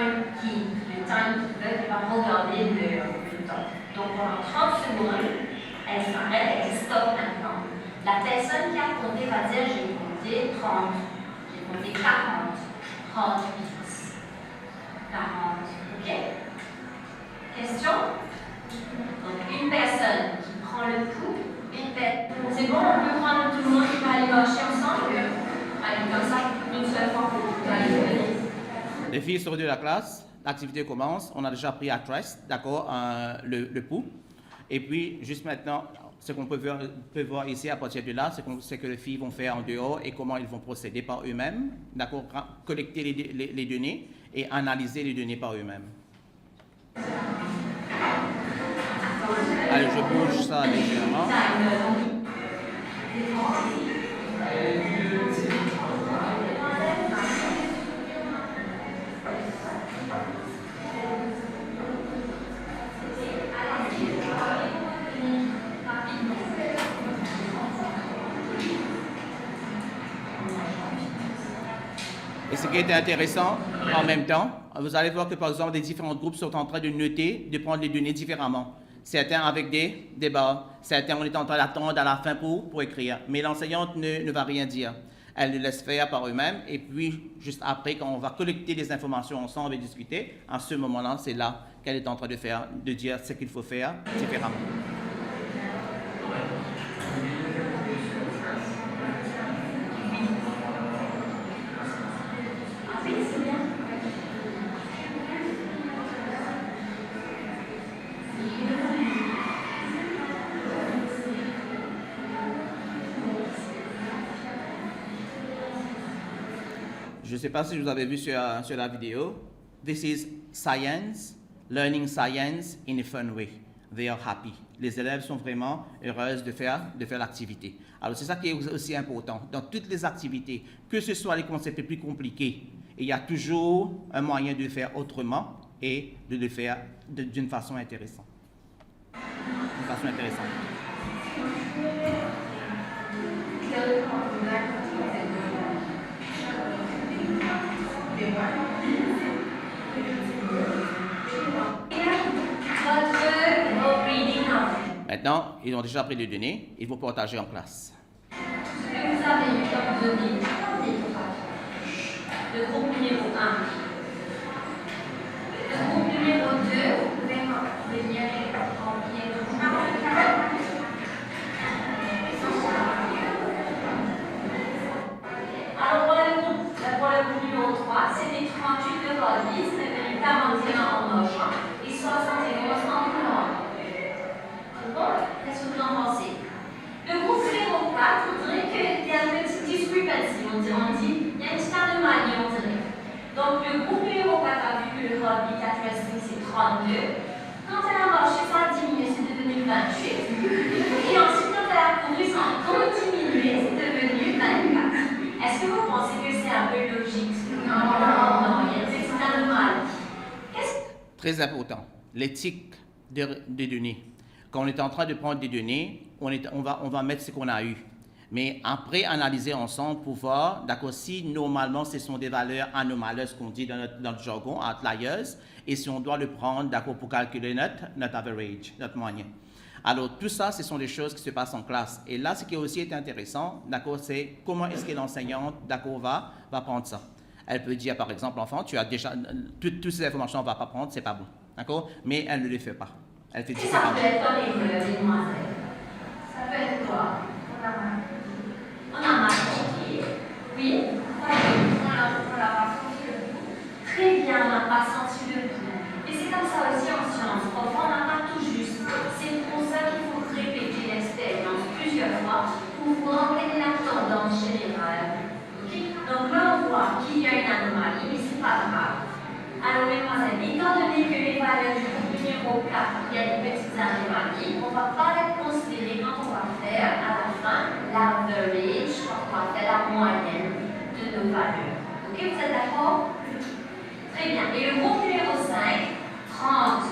le timekeeper qui va regarder le temps. Donc pendant 30 secondes, elle s'arrête, elle dit stop maintenant. La personne qui a compté va dire j'ai compté 30, j'ai compté 40, 38. les filles sont venues de la classe, l'activité commence, on a déjà pris à trust, d'accord, le pouls. Et puis, juste maintenant, ce qu'on peut voir ici à partir de là, c'est que les filles vont faire en dehors et comment ils vont procéder par eux-mêmes, d'accord, collecter les données et analyser les données par eux-mêmes. Allez, je bouge ça légèrement. Et ce qui est intéressant, en même temps, vous allez voir que par exemple, les différents groupes sont en train de noter, de prendre les données différemment. Certains avec des barres, certains on est en train d'attendre à la fin pour écrire. Mais l'enseignante ne va rien dire. Elle les laisse faire par eux-mêmes et puis juste après, quand on va collecter les informations ensemble et discuter, à ce moment-là, c'est là qu'elle est en train de dire ce qu'il faut faire différemment. Je ne sais pas si vous avez vu sur la vidéo. This is science, learning science in a fun way. They are happy. Les élèves sont vraiment heureuses de faire l'activité. Alors c'est ça qui est aussi important. Dans toutes les activités, que ce soit les concepts les plus compliqués, il y a toujours un moyen de le faire autrement et de le faire d'une façon intéressante. Maintenant, ils ont déjà pris les données, ils vont partager en classe. Ce que vous avez eu comme données, le groupe numéro 1. Le groupe numéro 2, vous pouvez venir remplir le groupe. Alors pour le groupe numéro 3, c'était 38 de Rodis, c'est devenu 41 en moche et 71 en blanc. Qu'est-ce que vous en pensez? Le groupe numéro 4, on dirait qu'il y a une petite discrepancy, on dit, il y a une petite anomalie, on dirait. Donc le groupe numéro 4 a vu que le Rodby 4 c'est 32. Quand elle a marché, ça a diminué, c'est devenu 28. Et ensuite, quand elle a couru, ça a encore diminué, c'est devenu 24. Est-ce que vous pensez que c'est un peu logique? Non, il y a une petite anomalie. Très important, l'éthique des données. Quand on est en train de prendre des données, on va mettre ce qu'on a eu. Mais après, analyser ensemble pour voir, d'accord, si normalement ce sont des valeurs anomaleuses qu'on dit dans notre jargon, outliers, et si on doit le prendre, d'accord, pour calculer notre average, notre moyenne. Alors, tout ça, ce sont des choses qui se passent en classe. Et là, ce qui aussi est intéressant, d'accord, c'est comment est-ce que l'enseignante, d'accord, va prendre ça. Elle peut dire, par exemple, enfant, tu as déjà, toutes ces informations, on ne va pas prendre, c'est pas bon, d'accord, mais elle ne le fait pas. Elle fait ça peut être quoi les demoiselles? Ça peut être quoi? On a marqué. Oui? On n'a pas senti le pouls. Très bien, on n'a pas senti le pouls. Et c'est comme ça aussi en sciences. Parfois, on n'a pas tout juste. C'est pour ça qu'il faut répéter l'expérience plusieurs fois pour voir quelle est la tendance générale. Okay? Donc là, on voit qu'il y a une anomalie, mais ce n'est pas grave. Alors, mesdemoiselles, étant donné que les valeurs du groupe numéro 4, il y a des petites anomalies, on ne va pas les considérer quand on va faire à la fin l'average, quand on va faire la moyenne de nos valeurs. Ok, vous êtes d'accord? Très bien. Et le groupe numéro 5, 30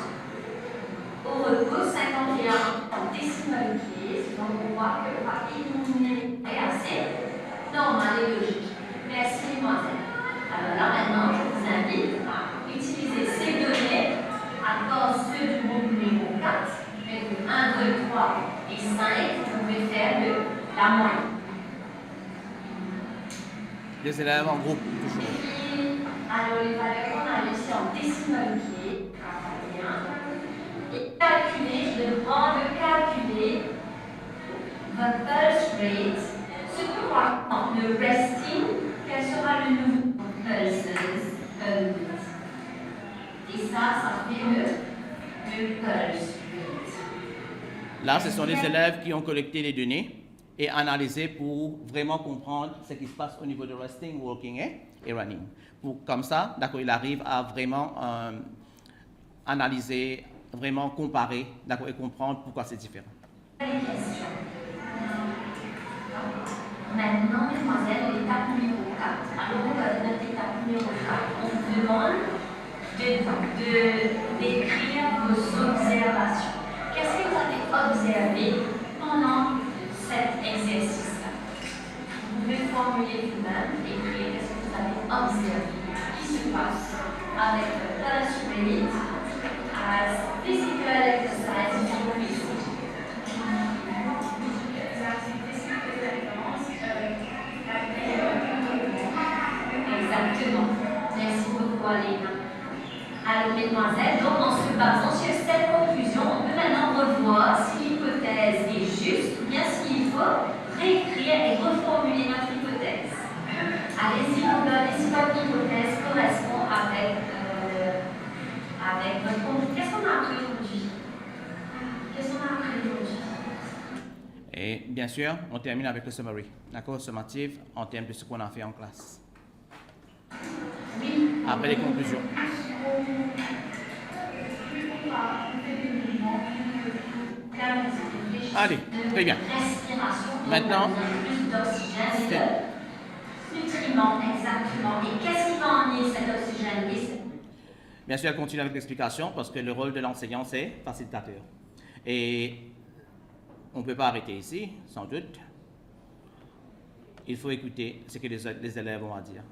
au repos, 51 en décimal case, donc on voit que on va éliminer assez normal et logique. Merci, mesdemoiselles. Alors là, maintenant, je vous invite à utiliser ces données, encore ceux du groupe numéro 4, mais 1, 2, 3 et 5, vous pouvez faire la moyenne. Les élèves en groupe, toujours. Alors, les valeurs qu'on a ici en décimal case, et calculer, je demande de calculer votre pulse rate, ce que par exemple, le resting, quel sera le nouveau pulses, Et ça fait le pulse rate. Là, ce sont les élèves qui ont collecté les données et analysé pour vraiment comprendre ce qui se passe au niveau de resting, walking et running. Comme ça, d'accord, il arrive à vraiment analyser, vraiment comparer, d'accord, et comprendre pourquoi c'est différent. Des questions. Maintenant, mesdemoiselles, l'étape numéro 4. Alors, on va notre étape numéro 4. On vous demande d'écrire vos observations. Qu'est-ce que vous avez observé pendant cet exercice-là? Vous pouvez formuler vous-même, écrire qu'est-ce que vous avez observé qui se passe avec le pulse rate as physical exercise increases. Exactement. Merci beaucoup, Alina. Alors, mesdemoiselles, donc en se basant sur cette conclusion, on peut maintenant revoir si l'hypothèse est juste ou bien s'il faut réécrire et reformuler notre hypothèse. Allez-y, regardez si votre hypothèse correspond avec votre conclusion. Qu'est-ce qu'on a appris aujourd'hui? Et bien sûr, on termine avec le summary, d'accord, summative en termes de ce qu'on a fait en classe. Oui. Après les conclusions. Allez, très bien. Maintenant, nutriments, exactement. Et qu'est-ce qui va emmener cet oxygène? Bien sûr, elle continue avec l'explication parce que le rôle de l'enseignant, c'est facilitateur. Et on ne peut pas arrêter ici, sans doute. Il faut écouter ce que les élèves ont à dire.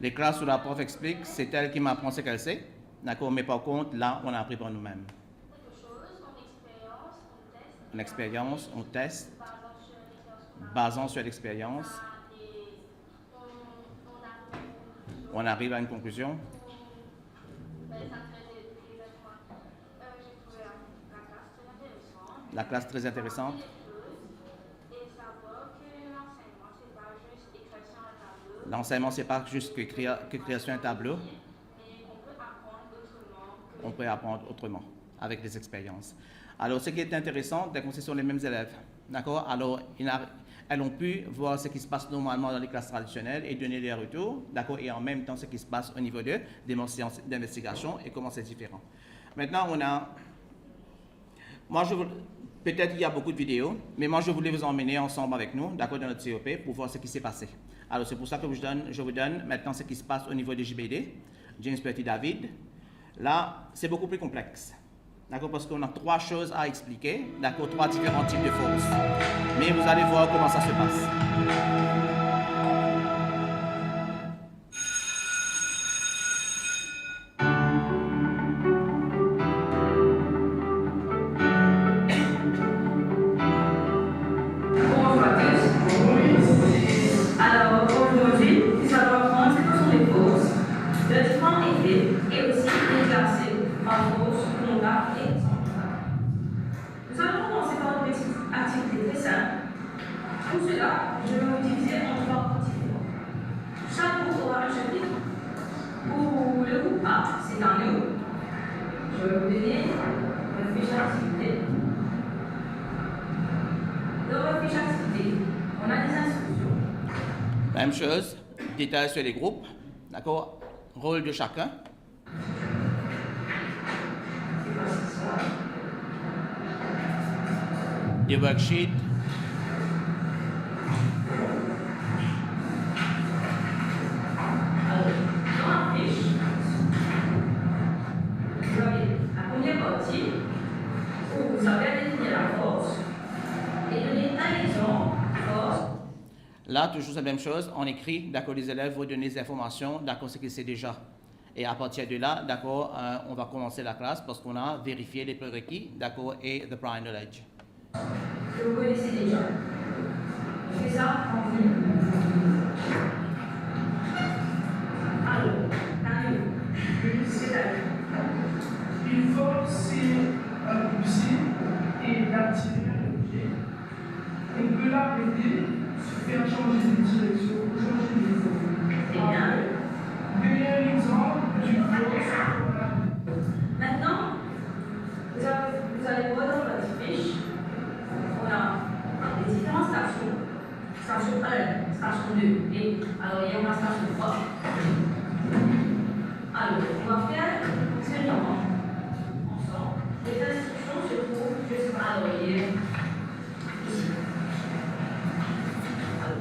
Les classes où la prof explique, c'est elle qui m'apprend ce qu'elle sait. D'accord, mais par contre, là, on a appris par nous-mêmes. Une expérience, on teste, basant sur l'expérience. On arrive à une conclusion. La classe très intéressante. L'enseignement, ce n'est pas juste que créer sur un tableau. On peut apprendre autrement, avec des expériences. Alors, ce qui est intéressant, c'est que ce sont les mêmes élèves. D'accord? Alors, elles ont pu voir ce qui se passe normalement dans les classes traditionnelles et donner des retours. D'accord? Et en même temps, ce qui se passe au niveau de démonstration d'investigation et comment c'est différent. Maintenant, on a... Peut-être qu'il y a beaucoup de vidéos, mais moi, je voulais vous emmener ensemble avec nous, d'accord, dans notre COP, pour voir ce qui s'est passé. Alors, c'est pour ça que je vous donne maintenant ce qui se passe au niveau des JBD, James Petit David. Là, c'est beaucoup plus complexe, d'accord, parce qu'on a 3 choses à expliquer, d'accord, 3 différents types de forces. Mais vous allez voir comment ça se passe. Même chose, détails sur les groupes, d'accord, rôle de chacun. Des worksheets. Là, toujours la même chose, on écrit, d'accord, les élèves vont donner des informations, d'accord, ce qu'ils savent déjà. Et à partir de là, d'accord, on va commencer la classe parce qu'on a vérifié les prérequis, d'accord, et the prior knowledge. Que vous connaissez déjà. On fait ça en ligne. faire changer de direction, changer de forme. C'est bien. Deuxième exemple, tu forces. Maintenant, vous allez voir dans votre fiche, on a les différentes stations. Station 1, station 2, et alors il y a la station 3. Alors, on va faire seulement ensemble. Les instructions se trouvent juste alors, il est ici. Alors,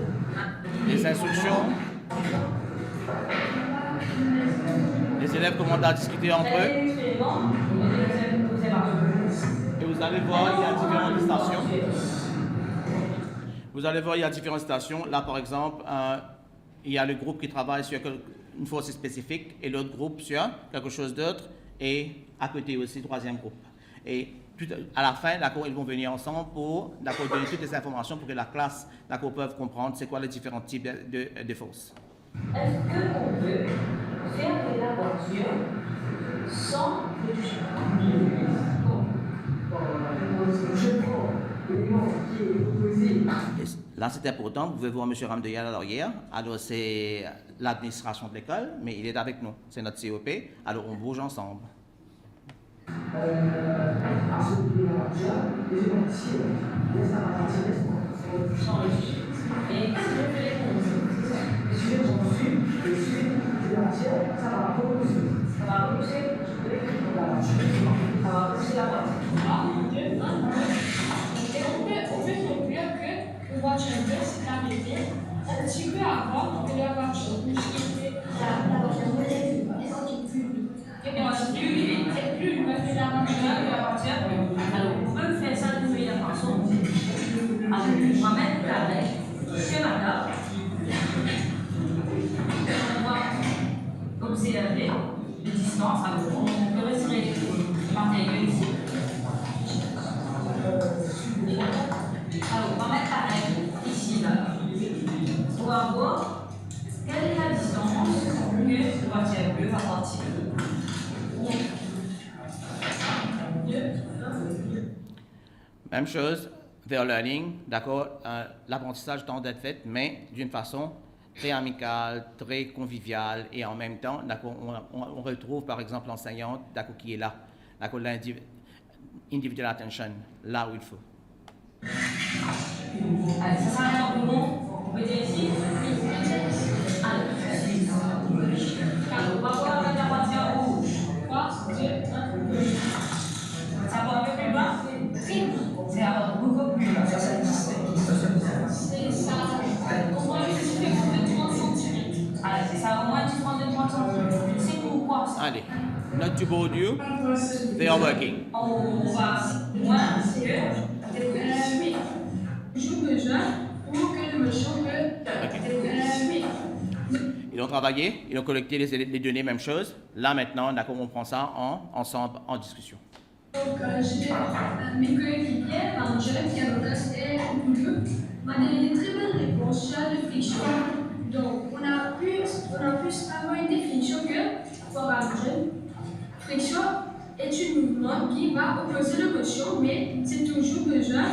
Les instructions. Les élèves commencent à discuter entre eux. Et vous allez voir, il y a différentes stations. Vous allez voir, il y a différentes stations. Là, par exemple, il y a le groupe qui travaille sur une force spécifique et l'autre groupe sur quelque chose d'autre. Et à côté aussi, troisième groupe. Et à la fin, d'accord, ils vont venir ensemble pour donner toutes les informations pour que la classe, d'accord, puisse comprendre c'est quoi les différents types de forces. Est-ce qu'on peut faire de la voiture sans le toucher? Je prends l'élément qui est opposé. Et là, c'est important. Vous pouvez voir M. Ramdeyal à l'arrière. Alors, c'est l'administration de l'école, mais il est avec nous. C'est notre COP. Alors, on bouge ensemble. À ce niveau-là, les émotions, laisse la partie Sans le toucher. Et si je fais les comptes, les sujets sont dessus, les sujets de la matière, ça va repousser. ça va repousser ça va pousser la voiture. Et on peut conclure que le voiture 2 s'est arrêtée un petit peu avant que la voiture La voiture modèle est sortie plus vite. Et bien, c'est plus vite, c'est plus parce que la voiture. Alors, on peut faire ça de la façon. Alors, on va mettre la règle sur la table. On va observer les distances. Alors, on peut retirer le matériau ici. Alors, on va mettre la règle ici, là. On va voir quelle est la distance que le voiture bleue va partir. Même chose, their learning, d'accord, l'apprentissage tend d'être fait, mais d'une façon très amicale, très conviviale, et en même temps, d'accord, on retrouve par exemple l'enseignante, d'accord, qui est là, d'accord, l'individual attention, là où il faut. Allez, ça sera un peu bon. On peut dire ici. Allez, on va voir avec la voiture rouge. 3, 2, 1. Ça va un peu plus bas? C'est beaucoup plus bas. c'est ça. Au moins une différence de 30 cm. Allez, c'est ça, au moins une différence de 30 cm. C'est pourquoi ça? Allez, not to bore you, they are working. On va moins que. Oui. J'ai besoin pour que le méchant oui. Ils ont travaillé, ils ont collecté les données, même chose. Là maintenant, d'accord, on prend ça ensemble en discussion. Donc, j'ai mes coéquipiers, un jeune qui a le classe R ou 2, m'a donné des très bonnes réponses sur la réflexion. Donc, on a pu avoir une définition que, pour un jeune, friction est un mouvement qui va opposer le motion, mais c'est toujours besoin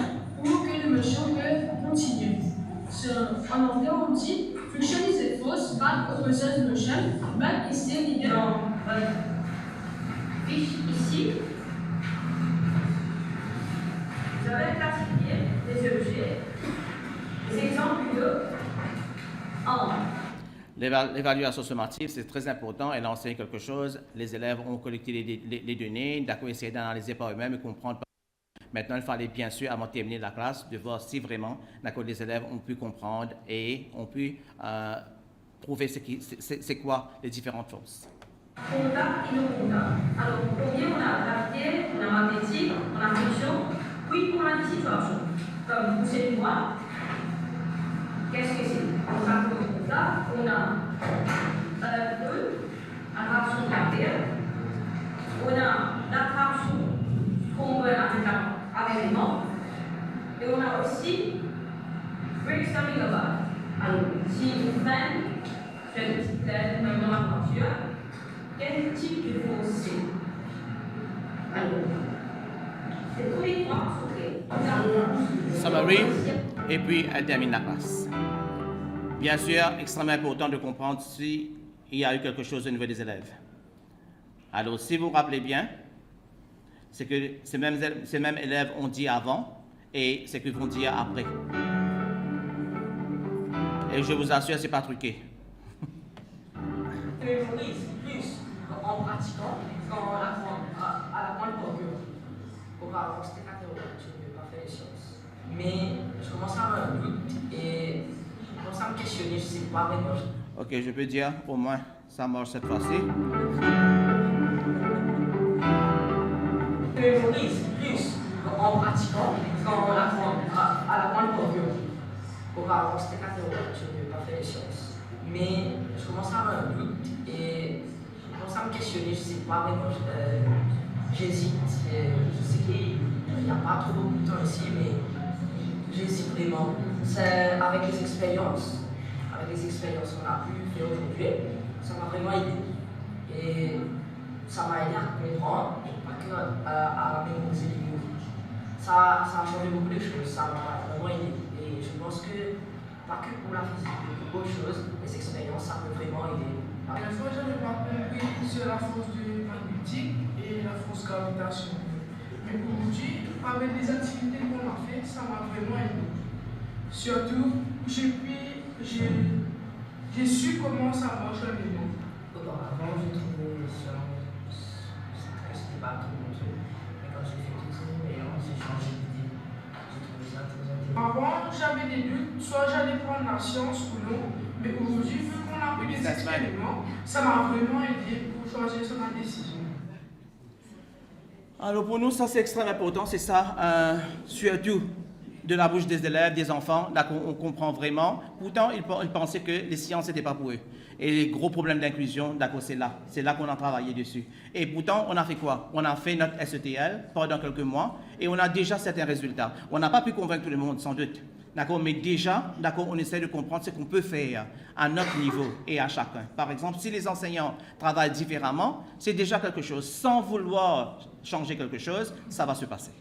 pour que le motion continue. En anglais, on dit friction is a force that opposes the motion, but is still needed. Dans votre fiche ici, vous avez classifié les objets, les exemples de en L'évaluation sommative, c'est très important. Elle enseigne quelque chose. Les élèves ont collecté les données, d'accord, essayer d'analyser par eux-mêmes et comprendre. Maintenant, il fallait bien sûr, avant de terminer la classe, de voir si vraiment, d'accord, les élèves ont pu comprendre et ont pu trouver c'est quoi les différentes forces. contact et non contact. Alors, pour premier, on a gravité, on a magnétique, on a friction, puis on a des situations. Comme pousser une boîte. Qu'est-ce que c'est? On va comme contact, on a attraction de la terre, on a l'attraction qu'on veut avec les membres, et on a aussi break coming about. Alors, si on freine sur une petite tête, comme dans la voiture, quel type de force c'est? Alors, c'est tous les points, ok. Summary, et puis elle termine la classe. Bien sûr, extrêmement important de comprendre s'il y a eu quelque chose au niveau des élèves. Alors, si vous vous rappelez bien, c'est que ces mêmes élèves ont dit avant et ce qu'ils vont dire après. Et je vous assure, ce n'est pas truqué. Théorie, c'est plus en pratiquant qu'en apprendre par cœur. Auparavant, c'était pas théorique, je ne vais pas faire les sciences. Mais je commence à avoir un doute et je commence à me questionner, je ne sais pas vraiment. Ok, je peux dire, au moins, ça marche cette fois-ci. Théorie, c'est plus en pratiquant qu'en apprendre par cœur. Auparavant, c'était pas théorique, je ne vais pas faire les sciences. Mais je commence à avoir un doute et je commence à me questionner, je ne sais pas vraiment, j'hésite. Je sais qu'il n'y a pas trop beaucoup de temps ici, mais j'hésite vraiment. C'est avec les expériences qu'on a pu faire aujourd'hui, ça m'a vraiment aidé. Et ça m'a aidé à comprendre, et pas que à mémoriser les mots. Ça a changé beaucoup de choses, ça m'a vraiment aidé. Et je pense que, pas que pour la physique, mais pour autre chose, les expériences, ça peut vraiment aider. La fois, je n'avais pas compris sur la force de magnétique et la force gravitation. Mais aujourd'hui, avec les activités qu'on a faites, ça m'a vraiment aidé. Surtout, j'ai su comment ça marche le mémoire. Auparavant, j'ai trouvé ça, c'était pas tout mon truc. Mais quand j'ai fait toutes ces expériences, j'ai changé d'idée. J'ai trouvé ça très intéressant. Avant, j'avais des doutes, soit j'allais prendre la science ou non. Mais aujourd'hui, vu qu'on a pris des expériments, ça m'a vraiment aidé pour choisir sur ma décision. Alors pour nous, ça c'est extrêmement important, c'est ça, surtout de la bouche des élèves, des enfants, là qu'on comprend vraiment. Pourtant, ils pensaient que les sciences n'étaient pas pour eux. Et les gros problèmes d'inclusion, d'accord, c'est là qu'on a travaillé dessus. Et pourtant, on a fait quoi? On a fait notre SETL pendant quelques mois et on a déjà certains résultats. On n'a pas pu convaincre tout le monde, sans doute. D'accord, mais déjà, d'accord, on essaie de comprendre ce qu'on peut faire à notre niveau et à chacun. Par exemple, si les enseignants travaillent différemment, c'est déjà quelque chose. Sans vouloir changer quelque chose, ça va se passer.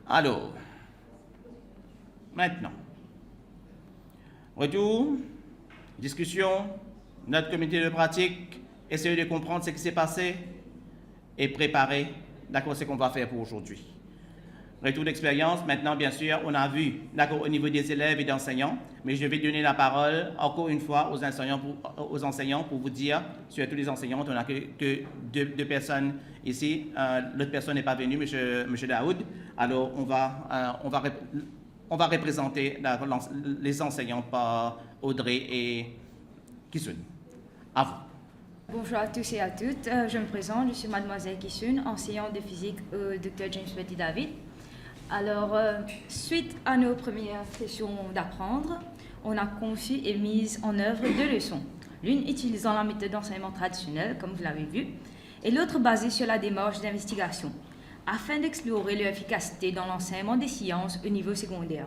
Alors, maintenant, retour, discussion, notre comité de pratique, essayer de comprendre ce qui s'est passé et préparer, d'accord, ce qu'on va faire pour aujourd'hui. Retour d'expérience, maintenant, bien sûr, on a vu, d'accord, au niveau des élèves et d'enseignants, mais je vais donner la parole, encore une fois, aux enseignants pour vous dire, surtout les enseignantes, on n'a que deux personnes ici, l'autre personne n'est pas venue, M. Daoud, alors on va représenter les enseignantes par Audrey et Kisun. À vous. Bonjour à tous et à toutes, je me présente, je suis mademoiselle Kisun, enseignante de physique au Dr James Petit David. Alors, suite à nos premières sessions d'apprendre, on a conçu et mis en œuvre 2 leçons. L'une utilisant la méthode d'enseignement traditionnelle, comme vous l'avez vu, et l'autre basée sur la démarche d'investigation, afin d'explorer leur efficacité dans l'enseignement des sciences au niveau secondaire.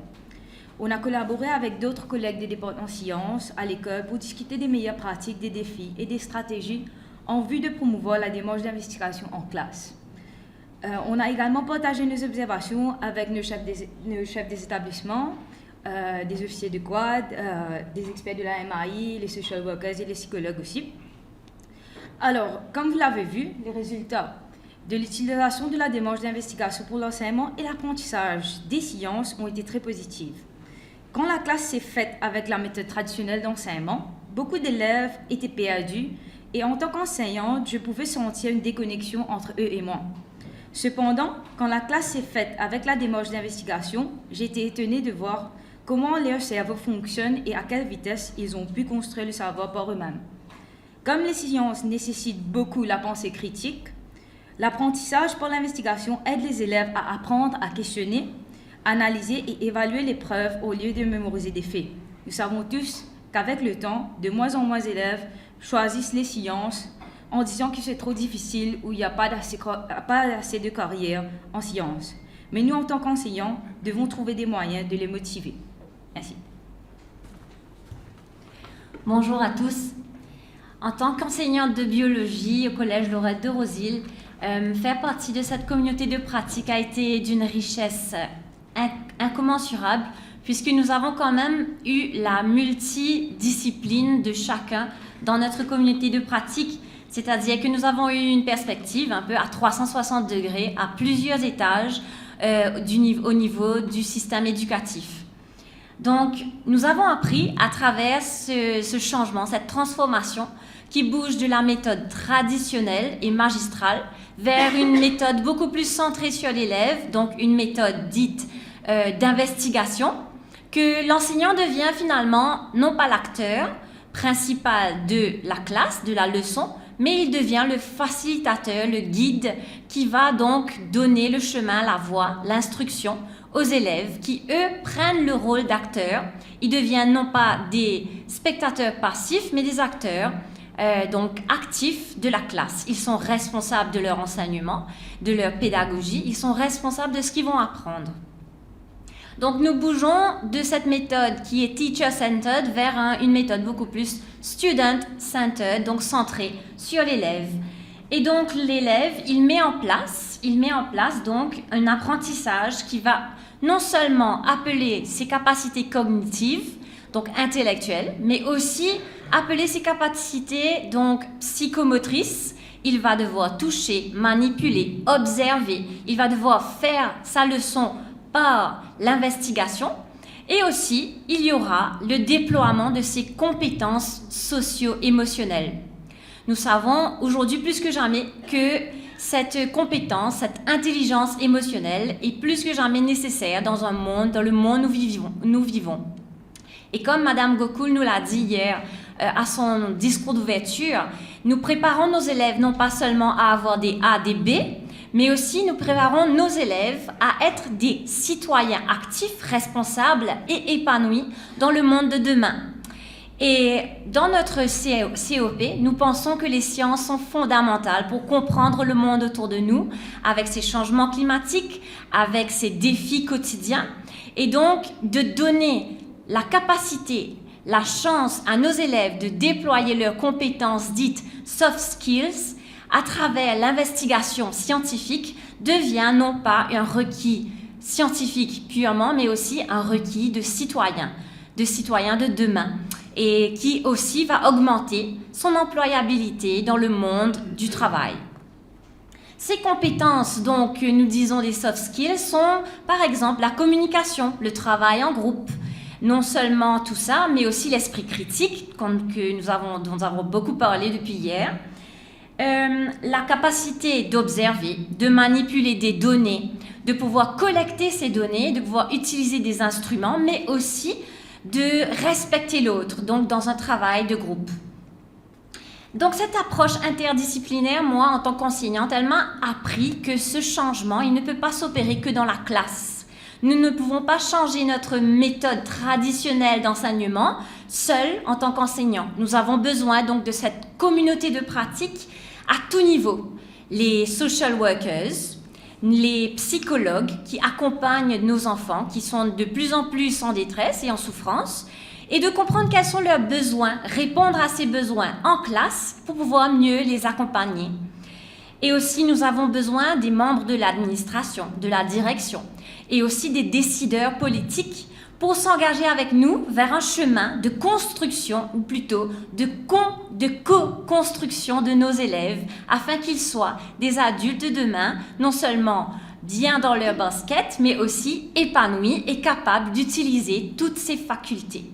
On a collaboré avec d'autres collègues des départements sciences à l'école pour discuter des meilleures pratiques, des défis et des stratégies en vue de promouvoir la démarche d'investigation en classe. On a également partagé nos observations avec nos chefs des établissements, des officiers de quad, des experts de la MAI, les social workers et les psychologues aussi. Alors, comme vous l'avez vu, les résultats de l'utilisation de la démarche d'investigation pour l'enseignement et l'apprentissage des sciences ont été très positifs. Quand la classe s'est faite avec la méthode traditionnelle d'enseignement, beaucoup d'élèves étaient perdus et en tant qu'enseignante, je pouvais sentir une déconnexion entre eux et moi. Cependant, quand la classe s'est faite avec la démarche d'investigation, j'ai été étonnée de voir comment leur cerveau fonctionne et à quelle vitesse ils ont pu construire le savoir par eux-mêmes. Comme les sciences nécessitent beaucoup la pensée critique, l'apprentissage par l'investigation aide les élèves à apprendre à questionner, analyser et évaluer les preuves au lieu de mémoriser des faits. Nous savons tous qu'avec le temps, de moins en moins d'élèves choisissent les sciences en disant que c'est trop difficile ou il n'y a pas assez de carrière en sciences. Mais nous, en tant qu'enseignants, devons trouver des moyens de les motiver. Merci. Bonjour à tous. En tant qu'enseignante de biologie au Collège Laurette de Rosil, Faire partie de cette communauté de pratique a été d'une richesse incommensurable, puisque nous avons quand même eu la multidiscipline de chacun dans notre communauté de pratique, c'est-à-dire que nous avons eu une perspective un peu à 360 degrés, à plusieurs étages au niveau du système éducatif. Donc, nous avons appris à travers ce changement, cette transformation qui bouge de la méthode traditionnelle et magistrale vers une méthode beaucoup plus centrée sur l'élève, donc une méthode dite d'investigation, que l'enseignant devient finalement non pas l'acteur principal de la classe, de la leçon, mais il devient le facilitateur, le guide qui va donc donner le chemin, la voie, l'instruction aux élèves qui, eux, prennent le rôle d'acteurs. Ils deviennent non pas des spectateurs passifs, mais des acteurs donc actifs de la classe. Ils sont responsables de leur enseignement, de leur pédagogie, ils sont responsables de ce qu'ils vont apprendre. Donc nous bougeons de cette méthode qui est teacher-centered vers une méthode beaucoup plus student-centered, donc centrée sur l'élève. Et donc l'élève, il met en place donc un apprentissage qui va non seulement appeler ses capacités cognitives, donc intellectuelles, mais aussi appeler ses capacités donc psychomotrices. Il va devoir toucher, manipuler, observer. Il va devoir faire sa leçon par l'investigation. Et aussi, il y aura le déploiement de ses compétences socio-émotionnelles. Nous savons aujourd'hui plus que jamais que cette compétence, cette intelligence émotionnelle est plus que jamais nécessaire dans le monde où nous vivons. Et comme Madame Gokul nous l'a dit hier à son discours d'ouverture, nous préparons nos élèves non pas seulement à avoir des A, des B, mais aussi nous préparons nos élèves à être des citoyens actifs, responsables et épanouis dans le monde de demain. Et dans notre COP, nous pensons que les sciences sont fondamentales pour comprendre le monde autour de nous, avec ces changements climatiques, avec ces défis quotidiens, et donc de donner la capacité, la chance à nos élèves de déployer leurs compétences dites soft skills à travers l'investigation scientifique devient non pas un requis scientifique purement, mais aussi un requis de citoyens de demain, et qui aussi va augmenter son employabilité dans le monde du travail. Ces compétences, donc, nous disons des soft skills, sont par exemple la communication, le travail en groupe. Non seulement tout ça, mais aussi l'esprit critique, dont nous avons beaucoup parlé depuis hier. La capacité d'observer, de manipuler des données, de pouvoir collecter ces données, de pouvoir utiliser des instruments, mais aussi de respecter l'autre, donc dans un travail de groupe. Donc cette approche interdisciplinaire, moi, en tant qu'enseignante, elle m'a appris que ce changement, il ne peut pas s'opérer que dans la classe. Nous ne pouvons pas changer notre méthode traditionnelle d'enseignement seuls en tant qu'enseignants. Nous avons besoin donc de cette communauté de pratique à tout niveau. Les social workers, les psychologues qui accompagnent nos enfants, qui sont de plus en plus en détresse et en souffrance, et de comprendre quels sont leurs besoins, répondre à ces besoins en classe pour pouvoir mieux les accompagner. Et aussi, nous avons besoin des membres de l'administration, de la direction, et aussi des décideurs politiques pour s'engager avec nous vers un chemin de construction, ou plutôt de co-construction de nos élèves, afin qu'ils soient des adultes de demain, non seulement bien dans leur basket, mais aussi épanouis et capables d'utiliser toutes ces facultés.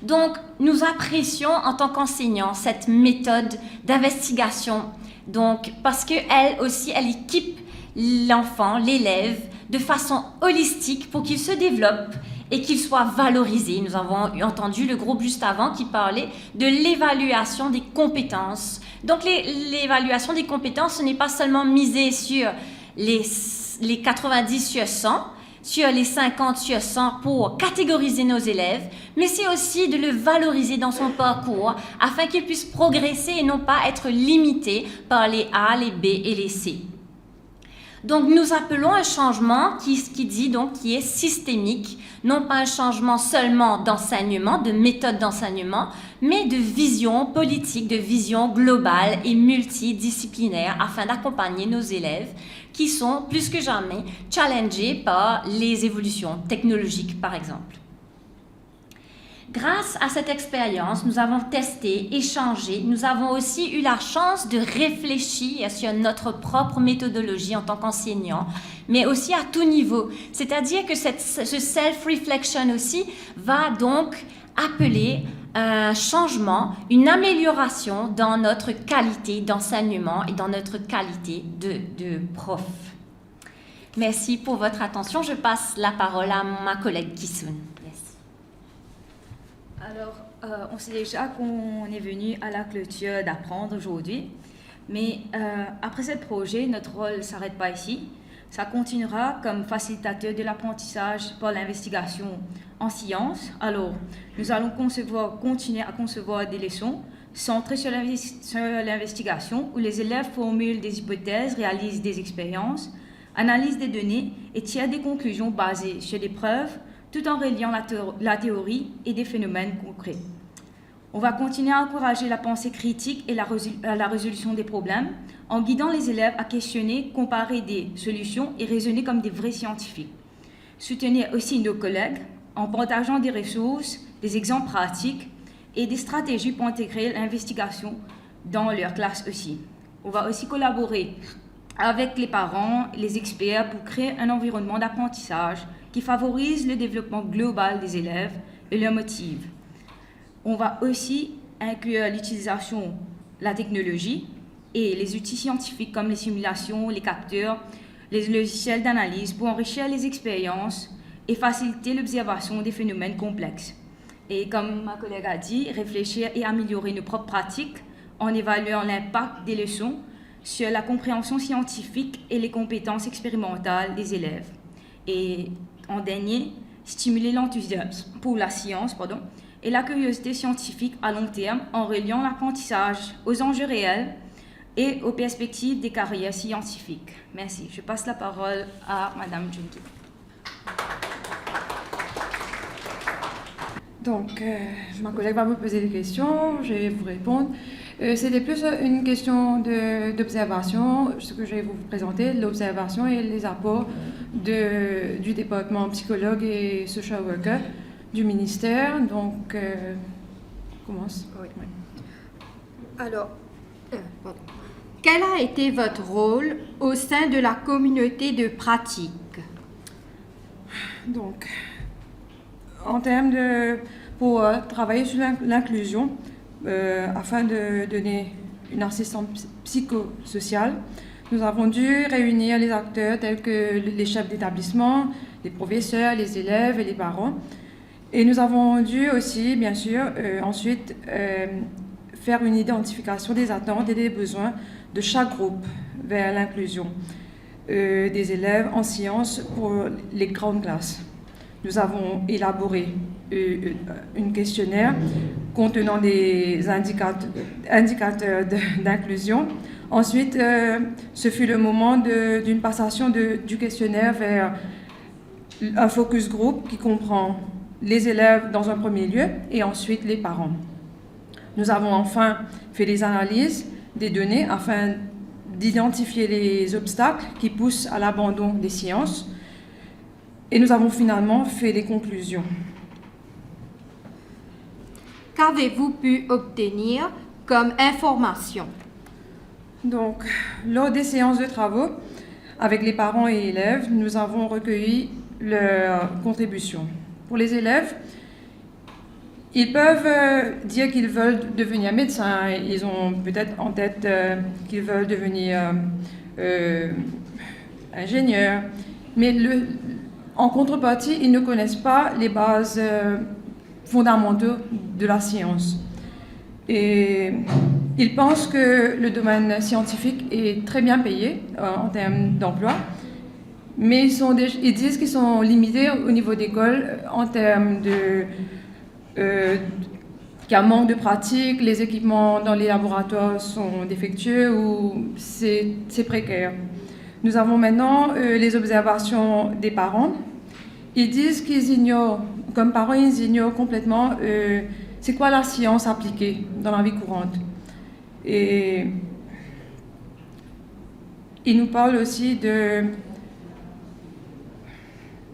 Donc, nous apprécions en tant qu'enseignants cette méthode d'investigation, donc, parce qu'elle aussi, elle équipe l'enfant, l'élève, de façon holistique pour qu'il se développe et qu'il soit valorisé. Nous avons entendu le groupe juste avant qui parlait de l'évaluation des compétences. Donc l'évaluation des compétences, ce n'est pas seulement miser sur les 90 sur 100, sur les 50 sur 100 pour catégoriser nos élèves, mais c'est aussi de le valoriser dans son parcours afin qu'il puisse progresser et non pas être limité par les A, les B et les C. Donc nous appelons un changement qui dit donc qui est systémique, non pas un changement seulement d'enseignement, de méthode d'enseignement, mais de vision politique, de vision globale et multidisciplinaire afin d'accompagner nos élèves qui sont plus que jamais challengés par les évolutions technologiques par exemple. Grâce à cette expérience, nous avons testé, échangé, nous avons aussi eu la chance de réfléchir sur notre propre méthodologie en tant qu'enseignants, mais aussi à tout niveau. C'est-à-dire que ce self-reflection aussi va donc appeler un changement, une amélioration dans notre qualité d'enseignement et dans notre qualité de prof. Merci pour votre attention. Je passe la parole à ma collègue Kisun. Alors, on sait déjà qu'on est venu à la clôture d'apprendre aujourd'hui, mais après ce projet, notre rôle ne s'arrête pas ici. Ça continuera comme facilitateur de l'apprentissage par l'investigation en sciences. Alors, nous allons continuer à concevoir des leçons centrées sur l'investigation où les élèves formulent des hypothèses, réalisent des expériences, analysent des données et tirent des conclusions basées sur des preuves, tout en reliant la théorie et des phénomènes concrets. On va continuer à encourager la pensée critique et la résolution des problèmes en guidant les élèves à questionner, comparer des solutions et raisonner comme des vrais scientifiques. Soutenir aussi nos collègues en partageant des ressources, des exemples pratiques et des stratégies pour intégrer l'investigation dans leur classe aussi. On va aussi collaborer avec les parents, les experts pour créer un environnement d'apprentissage qui favorise le développement global des élèves et leur motive. On va aussi inclure l'utilisation de la technologie et les outils scientifiques comme les simulations, les capteurs, les logiciels d'analyse pour enrichir les expériences et faciliter l'observation des phénomènes complexes. Et comme ma collègue a dit, réfléchir et améliorer nos propres pratiques en évaluant l'impact des leçons sur la compréhension scientifique et les compétences expérimentales des élèves. Et en dernier, stimuler l'enthousiasme pour la science et la curiosité scientifique à long terme en reliant l'apprentissage aux enjeux réels et aux perspectives des carrières scientifiques. Merci. Je passe la parole à Madame Junki. Donc, ma collègue va me poser des questions, je vais vous répondre. C'était plus une question d'observation, ce que je vais vous présenter, l'observation et les apports du département psychologue et social worker du ministère. Donc, on commence. Oui. Alors, quel a été votre rôle au sein de la communauté de pratique? Donc, en termes pour travailler sur l'inclusion, afin de donner une assistance psychosociale, nous avons dû réunir les acteurs tels que les chefs d'établissement, les professeurs, les élèves et les parents. Et nous avons dû aussi, bien sûr, ensuite faire une identification des attentes et des besoins de chaque groupe vers l'inclusion des élèves en sciences pour les grandes classes. Nous avons élaboré un questionnaire contenant des indicateurs d'inclusion. Ensuite, ce fut le moment d'une passation du questionnaire vers un focus group qui comprend les élèves dans un premier lieu et ensuite les parents. Nous avons enfin fait des analyses des données afin d'identifier les obstacles qui poussent à l'abandon des sciences et nous avons finalement fait des conclusions. Qu'avez-vous pu obtenir comme information? Donc, lors des séances de travaux avec les parents et élèves, nous avons recueilli leurs contributions. Pour les élèves, ils peuvent dire qu'ils veulent devenir médecins, ils ont peut-être en tête qu'ils veulent devenir ingénieurs, mais en contrepartie, ils ne connaissent pas les bases fondamentaux de la science. Et ils pensent que le domaine scientifique est très bien payé en termes d'emploi, mais ils disent qu'ils sont limités au niveau d'école en termes qu'il y a un manque de pratique, les équipements dans les laboratoires sont défectueux ou c'est précaire. Nous avons maintenant les observations des parents. Ils disent qu'ils ignorent, comme parents, ils ignorent complètement c'est quoi la science appliquée dans la vie courante. Et ils nous parlent aussi de...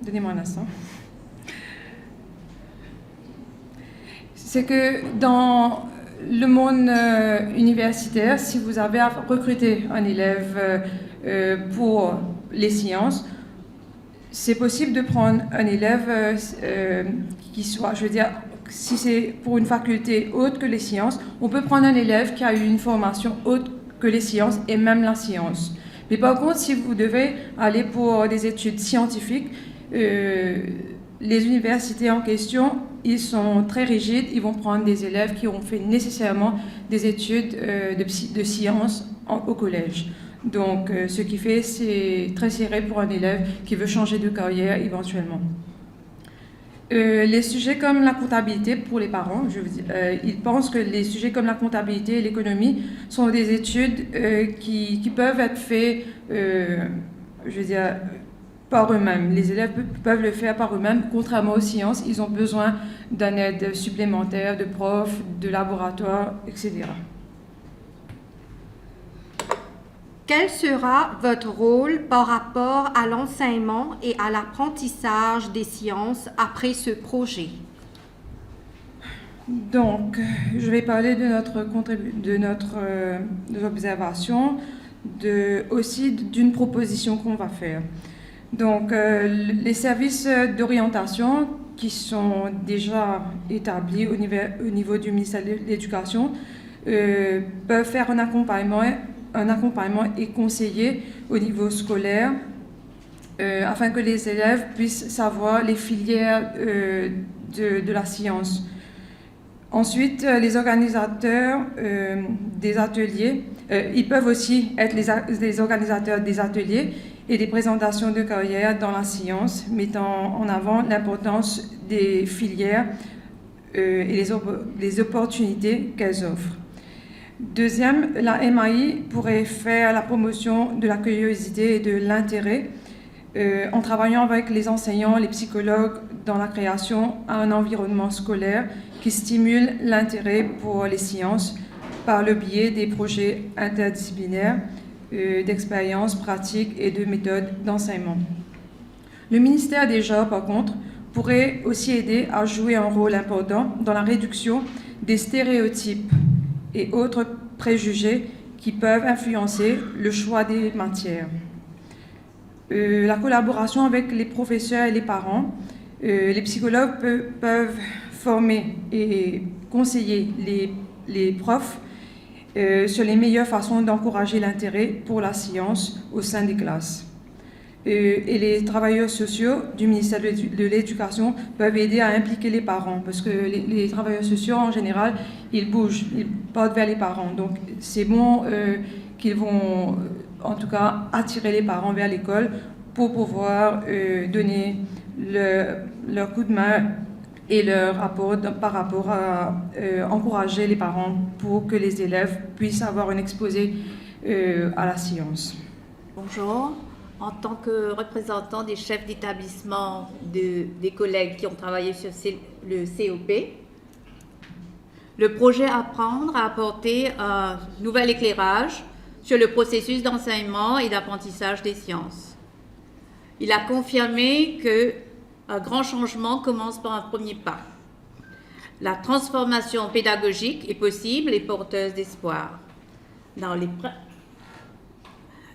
Donnez-moi un instant. C'est que dans le monde universitaire, si vous avez à recruter un élève pour les sciences, c'est possible de prendre un élève qui soit, je veux dire, si c'est pour une faculté autre que les sciences, on peut prendre un élève qui a eu une formation autre que les sciences et même la science. Mais par contre, si vous devez aller pour des études scientifiques, les universités en question, ils sont très rigides, ils vont prendre des élèves qui ont fait nécessairement des études de sciences au collège. Donc, ce qui fait, c'est très serré pour un élève qui veut changer de carrière éventuellement. Les sujets comme la comptabilité pour les parents, ils pensent que les sujets comme la comptabilité et l'économie sont des études qui peuvent être faites, par eux-mêmes. Les élèves peuvent le faire par eux-mêmes, contrairement aux sciences, ils ont besoin d'une aide supplémentaire, de profs, de laboratoires, etc. Quel sera votre rôle par rapport à l'enseignement et à l'apprentissage des sciences après ce projet? Donc, je vais parler de notre observation, aussi d'une proposition qu'on va faire. Donc, les services d'orientation qui sont déjà établis au niveau du ministère de l'Éducation peuvent faire un accompagnement et conseiller au niveau scolaire afin que les élèves puissent savoir les filières de la science. Ensuite, les organisateurs des ateliers, ils peuvent aussi être les organisateurs des ateliers et des présentations de carrière dans la science, mettant en avant l'importance des filières et les opportunités qu'elles offrent. Deuxième, la MAI pourrait faire la promotion de la curiosité et de l'intérêt en travaillant avec les enseignants, les psychologues dans la création d'un environnement scolaire qui stimule l'intérêt pour les sciences par le biais des projets interdisciplinaires, d'expériences pratiques et de méthodes d'enseignement. Le ministère des Genres, par contre, pourrait aussi aider à jouer un rôle important dans la réduction des stéréotypes et autres préjugés qui peuvent influencer le choix des matières. La collaboration avec les professeurs et les parents, les psychologues peuvent former et conseiller les profs sur les meilleures façons d'encourager l'intérêt pour la science au sein des classes. Et les travailleurs sociaux du ministère de l'Éducation peuvent aider à impliquer les parents, parce que les travailleurs sociaux, en général, ils bougent, ils partent vers les parents. Donc, c'est bon qu'ils vont, en tout cas, attirer les parents vers l'école pour pouvoir donner leur coup de main et leur apport par rapport à encourager les parents pour que les élèves puissent avoir un exposé à la science. Bonjour. En tant que représentant des chefs d'établissement des collègues qui ont travaillé sur le COP, le projet Apprendre a apporté un nouvel éclairage sur le processus d'enseignement et d'apprentissage des sciences. Il a confirmé qu'un grand changement commence par un premier pas. La transformation pédagogique est possible et porteuse d'espoir. Dans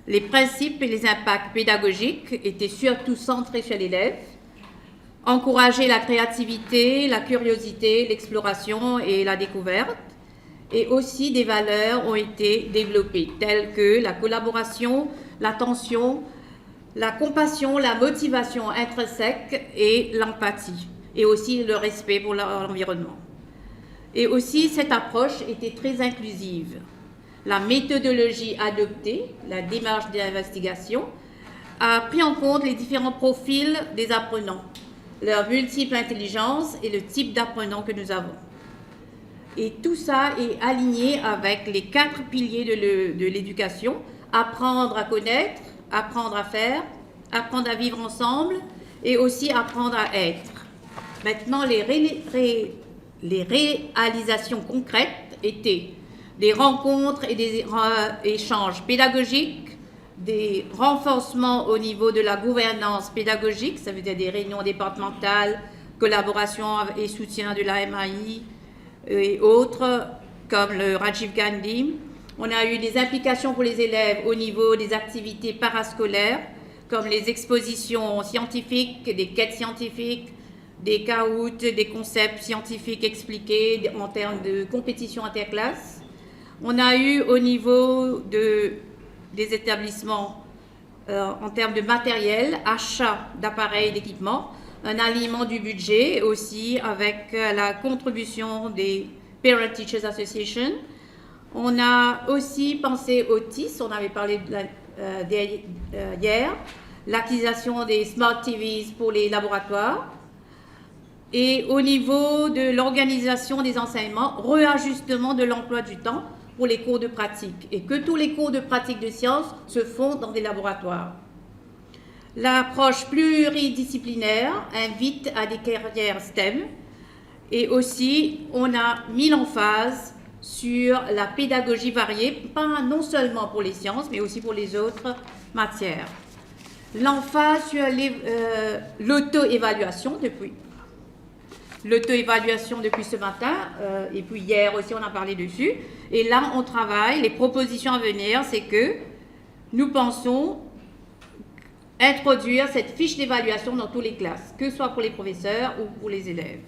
les principes et les impacts pédagogiques étaient surtout centrés sur l'élève, encourager la créativité, la curiosité, l'exploration et la découverte, et aussi des valeurs ont été développées, telles que la collaboration, l'attention, la compassion, la motivation intrinsèque et l'empathie, et aussi le respect pour l'environnement. Et aussi, cette approche était très inclusive. La méthodologie adoptée, la démarche d'investigation, a pris en compte les différents profils des apprenants, leur multiple intelligence et le type d'apprenants que nous avons. Et tout ça est aligné avec les 4 piliers de l'éducation: apprendre à connaître, apprendre à faire, apprendre à vivre ensemble et aussi apprendre à être. Maintenant, les réalisations concrètes étaient des rencontres et des échanges pédagogiques, des renforcements au niveau de la gouvernance pédagogique, ça veut dire des réunions départementales, collaboration et soutien de la MAI et autres, comme le Rajiv Gandhi. On a eu des implications pour les élèves au niveau des activités parascolaires, comme les expositions scientifiques, des quêtes scientifiques, des caouts, des concepts scientifiques expliqués en termes de compétition interclasse. On a eu au niveau des établissements, en termes de matériel, achat d'appareils et d'équipements, un alignement du budget aussi avec la contribution des Parent Teachers Association. On a aussi pensé au TIS, on avait parlé hier, l'acquisition des Smart TVs pour les laboratoires. Et au niveau de l'organisation des enseignements, réajustement de l'emploi du temps pour les cours de pratique et que tous les cours de pratique de sciences se font dans des laboratoires. L'approche pluridisciplinaire invite à des carrières STEM et aussi on a mis l'emphase sur la pédagogie variée, pas non seulement pour les sciences mais aussi pour les autres matières. L'emphase sur l'auto-évaluation depuis ce matin, et puis hier aussi on a parlé dessus. Et là, on travaille, les propositions à venir, c'est que nous pensons introduire cette fiche d'évaluation dans toutes les classes, que ce soit pour les professeurs ou pour les élèves.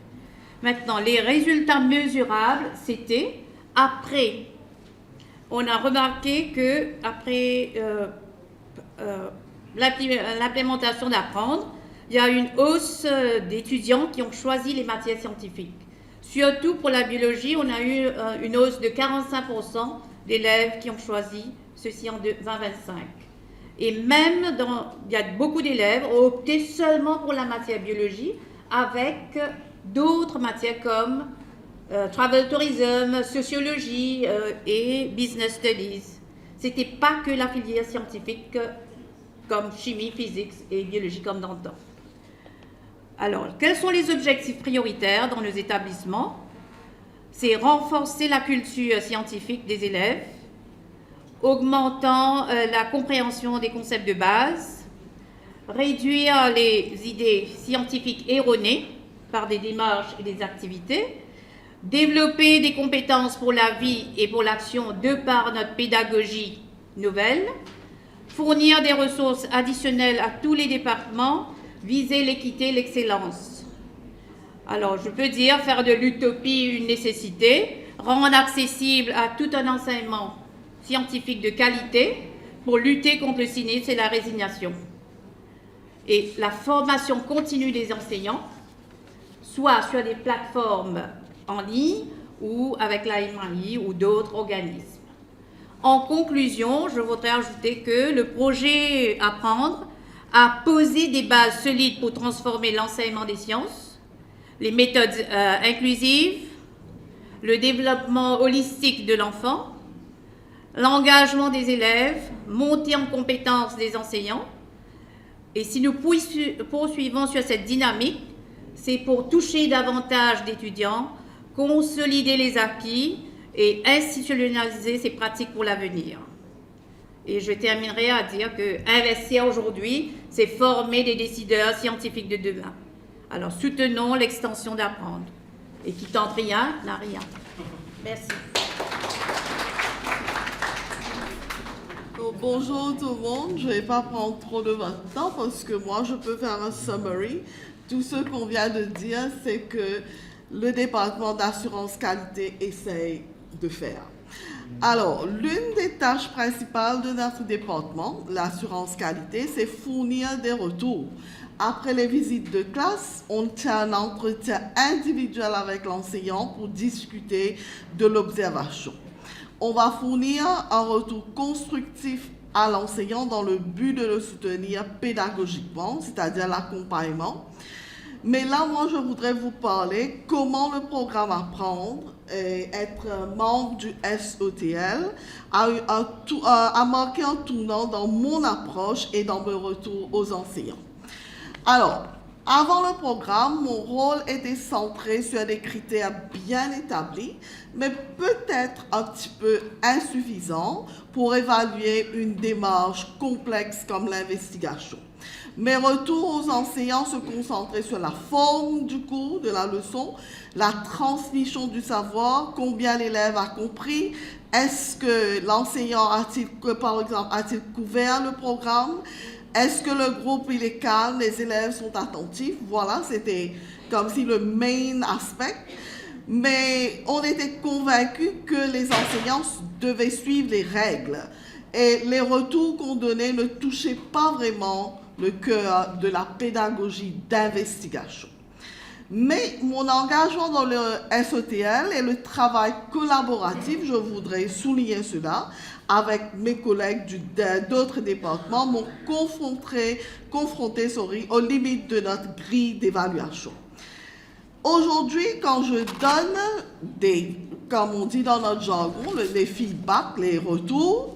Maintenant, les résultats mesurables, c'était après. On a remarqué que après l'implémentation d'apprendre, il y a une hausse d'étudiants qui ont choisi les matières scientifiques. Surtout pour la biologie, on a eu une hausse de 45% d'élèves qui ont choisi ceci en 2025. Et même, il y a beaucoup d'élèves ont opté seulement pour la matière biologie avec d'autres matières comme travel tourism, sociologie et business studies. C'était pas que la filière scientifique comme chimie, physique et biologie comme dans le temps. Alors, quels sont les objectifs prioritaires dans nos établissements? C'est renforcer la culture scientifique des élèves, augmentant la compréhension des concepts de base, réduire les idées scientifiques erronées par des démarches et des activités, développer des compétences pour la vie et pour l'action de par notre pédagogie nouvelle, fournir des ressources additionnelles à tous les départements, viser l'équité, l'excellence. Alors, je peux dire faire de l'utopie une nécessité, rendre accessible à tout un enseignement scientifique de qualité pour lutter contre le cynisme et la résignation. Et la formation continue des enseignants, soit sur des plateformes en ligne ou avec la MAI ou d'autres organismes. En conclusion, je voudrais ajouter que le projet Apprendre a posé des bases solides pour transformer l'enseignement des sciences, les méthodes inclusives, le développement holistique de l'enfant, l'engagement des élèves, montée en compétences des enseignants. Et si nous poursuivons sur cette dynamique, c'est pour toucher davantage d'étudiants, consolider les acquis et institutionnaliser ces pratiques pour l'avenir. Et je terminerai à dire que investir aujourd'hui, c'est former des décideurs scientifiques de demain. Alors soutenons l'extension d'Apprendre. Et qui tente rien, n'a rien. Merci. Bonjour tout le monde, je ne vais pas prendre trop de votre temps parce que moi je peux faire un summary. Tout ce qu'on vient de dire, c'est que le département d'assurance qualité essaye de faire. Alors, l'une des tâches principales de notre département, l'assurance qualité, c'est fournir des retours. Après les visites de classe, on tient un entretien individuel avec l'enseignant pour discuter de l'observation. On va fournir un retour constructif à l'enseignant dans le but de le soutenir pédagogiquement, c'est-à-dire l'accompagnement. Mais là, moi, je voudrais vous parler comment le programme Apprendre et être membre du SETL a marqué un tournant dans mon approche et dans mon retour aux enseignants. Alors, avant le programme, mon rôle était centré sur des critères bien établis, mais peut-être un petit peu insuffisants pour évaluer une démarche complexe comme l'investigation. Mes retours aux enseignants se concentraient sur la forme du cours, de la leçon, la transmission du savoir, combien l'élève a compris, est-ce que l'enseignant par exemple, a-t-il couvert le programme, est-ce que le groupe il est calme, les élèves sont attentifs, voilà, c'était comme si le main aspect. Mais on était convaincus que les enseignants devaient suivre les règles et les retours qu'on donnait ne touchaient pas vraiment le cœur de la pédagogie d'investigation. Mais mon engagement dans le SETL et le travail collaboratif, je voudrais souligner cela, avec mes collègues d'autres départements, m'ont confronté aux limites de notre grille d'évaluation. Aujourd'hui, quand je donne comme on dit dans notre jargon, les feedbacks, les retours,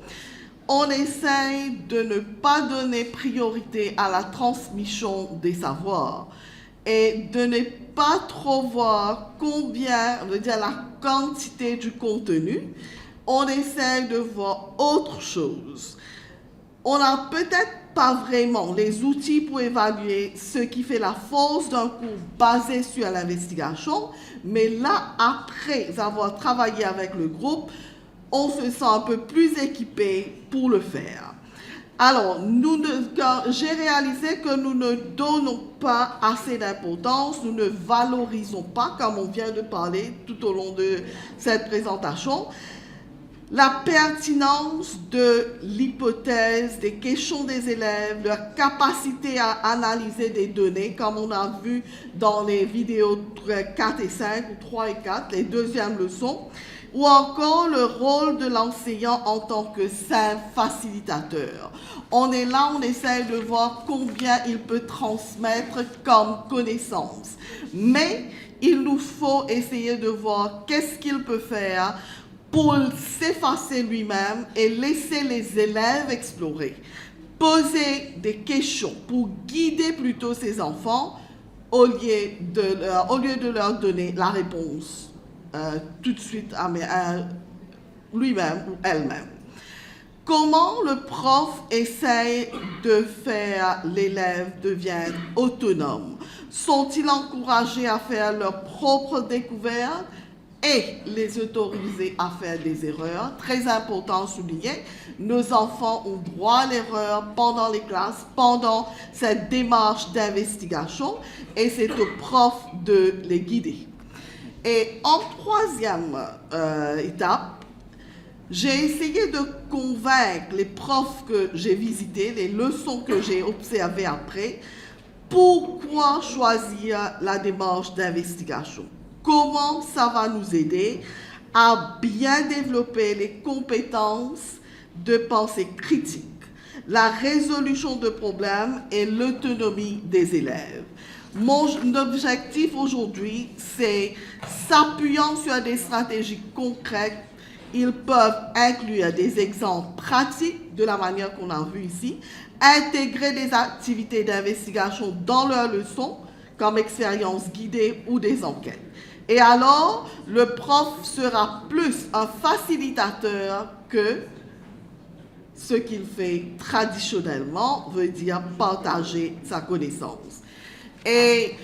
on essaye de ne pas donner priorité à la transmission des savoirs et de ne pas trop voir la quantité du contenu. On essaie de voir autre chose. On n'a peut-être pas vraiment les outils pour évaluer ce qui fait la force d'un cours basé sur l'investigation, mais là, après avoir travaillé avec le groupe, on se sent un peu plus équipé pour le faire. Alors, j'ai réalisé que nous ne donnons pas assez d'importance, nous ne valorisons pas, comme on vient de parler tout au long de cette présentation, la pertinence de l'hypothèse, des questions des élèves, leur capacité à analyser des données, comme on a vu dans les vidéos 4 et 5, ou 3 et 4, les deuxièmes leçons, ou encore le rôle de l'enseignant en tant que simple facilitateur. On est là, on essaie de voir combien il peut transmettre comme connaissance. Mais il nous faut essayer de voir qu'est-ce qu'il peut faire pour s'effacer lui-même et laisser les élèves explorer. Poser des questions pour guider plutôt ses enfants au lieu de leur donner la réponse tout de suite à lui-même ou elle-même. Comment le prof essaye de faire l'élève devenir autonome? Sont-ils encouragés à faire leurs propres découvertes et les autoriser à faire des erreurs? Très important à souligner, nos enfants ont droit à l'erreur pendant les classes, pendant cette démarche d'investigation, et c'est au prof de les guider. Et en troisième étape, j'ai essayé de convaincre les profs que j'ai visités, les leçons que j'ai observées après, pourquoi choisir la démarche d'investigation. Comment ça va nous aider à bien développer les compétences de pensée critique, la résolution de problèmes et l'autonomie des élèves. Mon objectif aujourd'hui, c'est, s'appuyant sur des stratégies concrètes, ils peuvent inclure des exemples pratiques de la manière qu'on a vu ici, intégrer des activités d'investigation dans leurs leçons, comme expérience guidée ou des enquêtes. Et alors, le prof sera plus un facilitateur que ce qu'il fait traditionnellement, veut dire partager sa connaissance. Et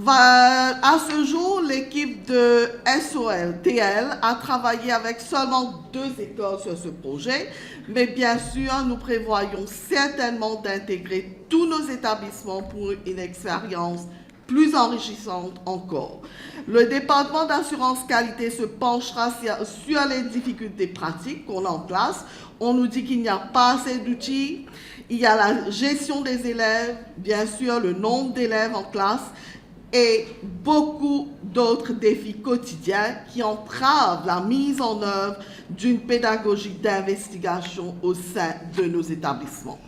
à ce jour, l'équipe de SETL a travaillé avec seulement 2 écoles sur ce projet, mais bien sûr, nous prévoyons certainement d'intégrer tous nos établissements pour une expérience plus enrichissante encore. Le département d'assurance qualité se penchera sur les difficultés pratiques qu'on a en classe. On nous dit qu'il n'y a pas assez d'outils. Il y a la gestion des élèves, bien sûr, le nombre d'élèves en classe et beaucoup d'autres défis quotidiens qui entravent la mise en œuvre d'une pédagogie d'investigation au sein de nos établissements.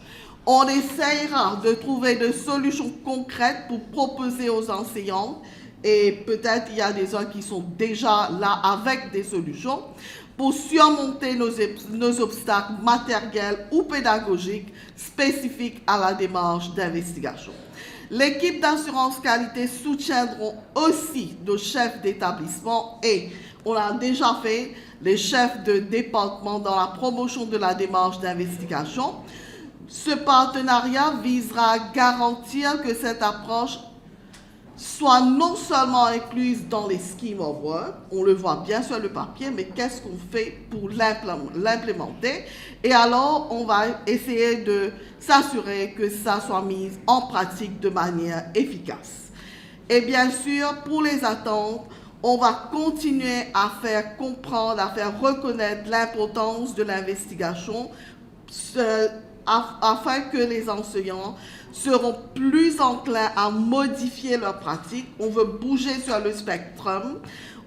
On essaiera de trouver des solutions concrètes pour proposer aux enseignants, et peut-être il y a des gens qui sont déjà là avec des solutions, pour surmonter nos obstacles matériels ou pédagogiques spécifiques à la démarche d'investigation. L'équipe d'assurance qualité soutiendront aussi nos chefs d'établissement et on a déjà fait les chefs de département dans la promotion de la démarche d'investigation. Ce partenariat visera à garantir que cette approche soit non seulement incluse dans les schemes of work, on le voit bien sur le papier, mais qu'est-ce qu'on fait pour l'implémenter? Et alors, on va essayer de s'assurer que ça soit mis en pratique de manière efficace. Et bien sûr, pour les attentes, on va continuer à faire comprendre, à faire reconnaître l'importance de l'investigation afin que les enseignants seront plus enclins à modifier leurs pratiques. On veut bouger sur le spectrum.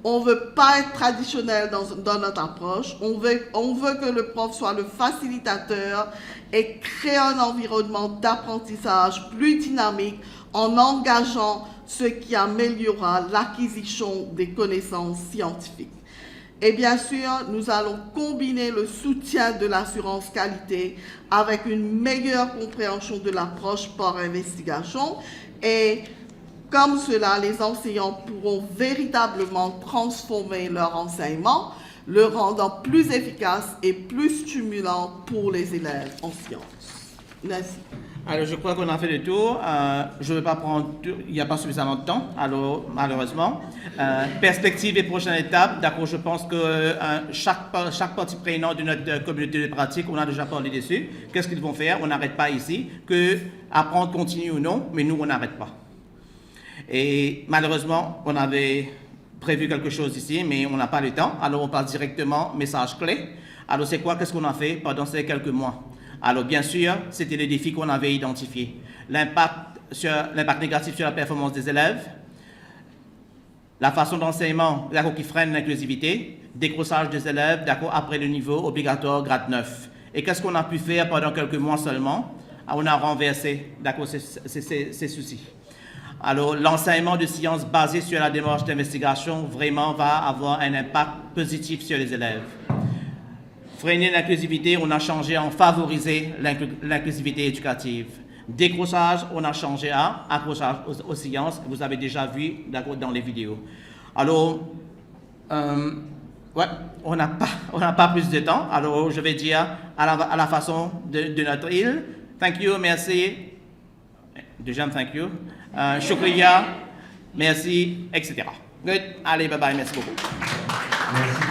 On ne veut pas être traditionnel dans notre approche. On veut que le prof soit le facilitateur et créer un environnement d'apprentissage plus dynamique en engageant ce qui améliorera l'acquisition des connaissances scientifiques. Et bien sûr, nous allons combiner le soutien de l'assurance qualité avec une meilleure compréhension de l'approche par investigation. Et comme cela, les enseignants pourront véritablement transformer leur enseignement, le rendant plus efficace et plus stimulant pour les élèves en sciences. Merci. Alors, je crois qu'on a fait le tour. Je ne vais pas prendre... Il n'y a pas suffisamment de temps, alors, malheureusement. Perspective et prochaine étape. D'accord, je pense que chaque partie prenante de notre communauté de pratique, on a déjà parlé dessus. Qu'est-ce qu'ils vont faire? On n'arrête pas ici. Que apprendre continue ou non, mais nous, on n'arrête pas. Et malheureusement, on avait prévu quelque chose ici, mais on n'a pas le temps. Alors, on passe directement message clé. Alors, c'est quoi? Qu'est-ce qu'on a fait pendant ces quelques mois? Alors, bien sûr, c'était les défis qu'on avait identifiés. L'impact négatif sur la performance des élèves, la façon d'enseignement, d'accord, qui freine l'inclusivité, décrochage des élèves, d'accord, après le niveau obligatoire grade 9. Et qu'est-ce qu'on a pu faire pendant quelques mois seulement? On a renversé, d'accord, ces soucis. Alors, l'enseignement de sciences basé sur la démarche d'investigation vraiment va avoir un impact positif sur les élèves. Freiner l'inclusivité, on a changé en favoriser l'inclusivité éducative. Décrochage, on a changé à accrochage aux sciences, vous avez déjà vu dans les vidéos. Alors, ouais, on n'a pas plus de temps, alors je vais dire à la façon de notre île, thank you, merci, deuxième thank you, shukriya, merci, etc. Good, allez, bye bye, merci beaucoup. Merci.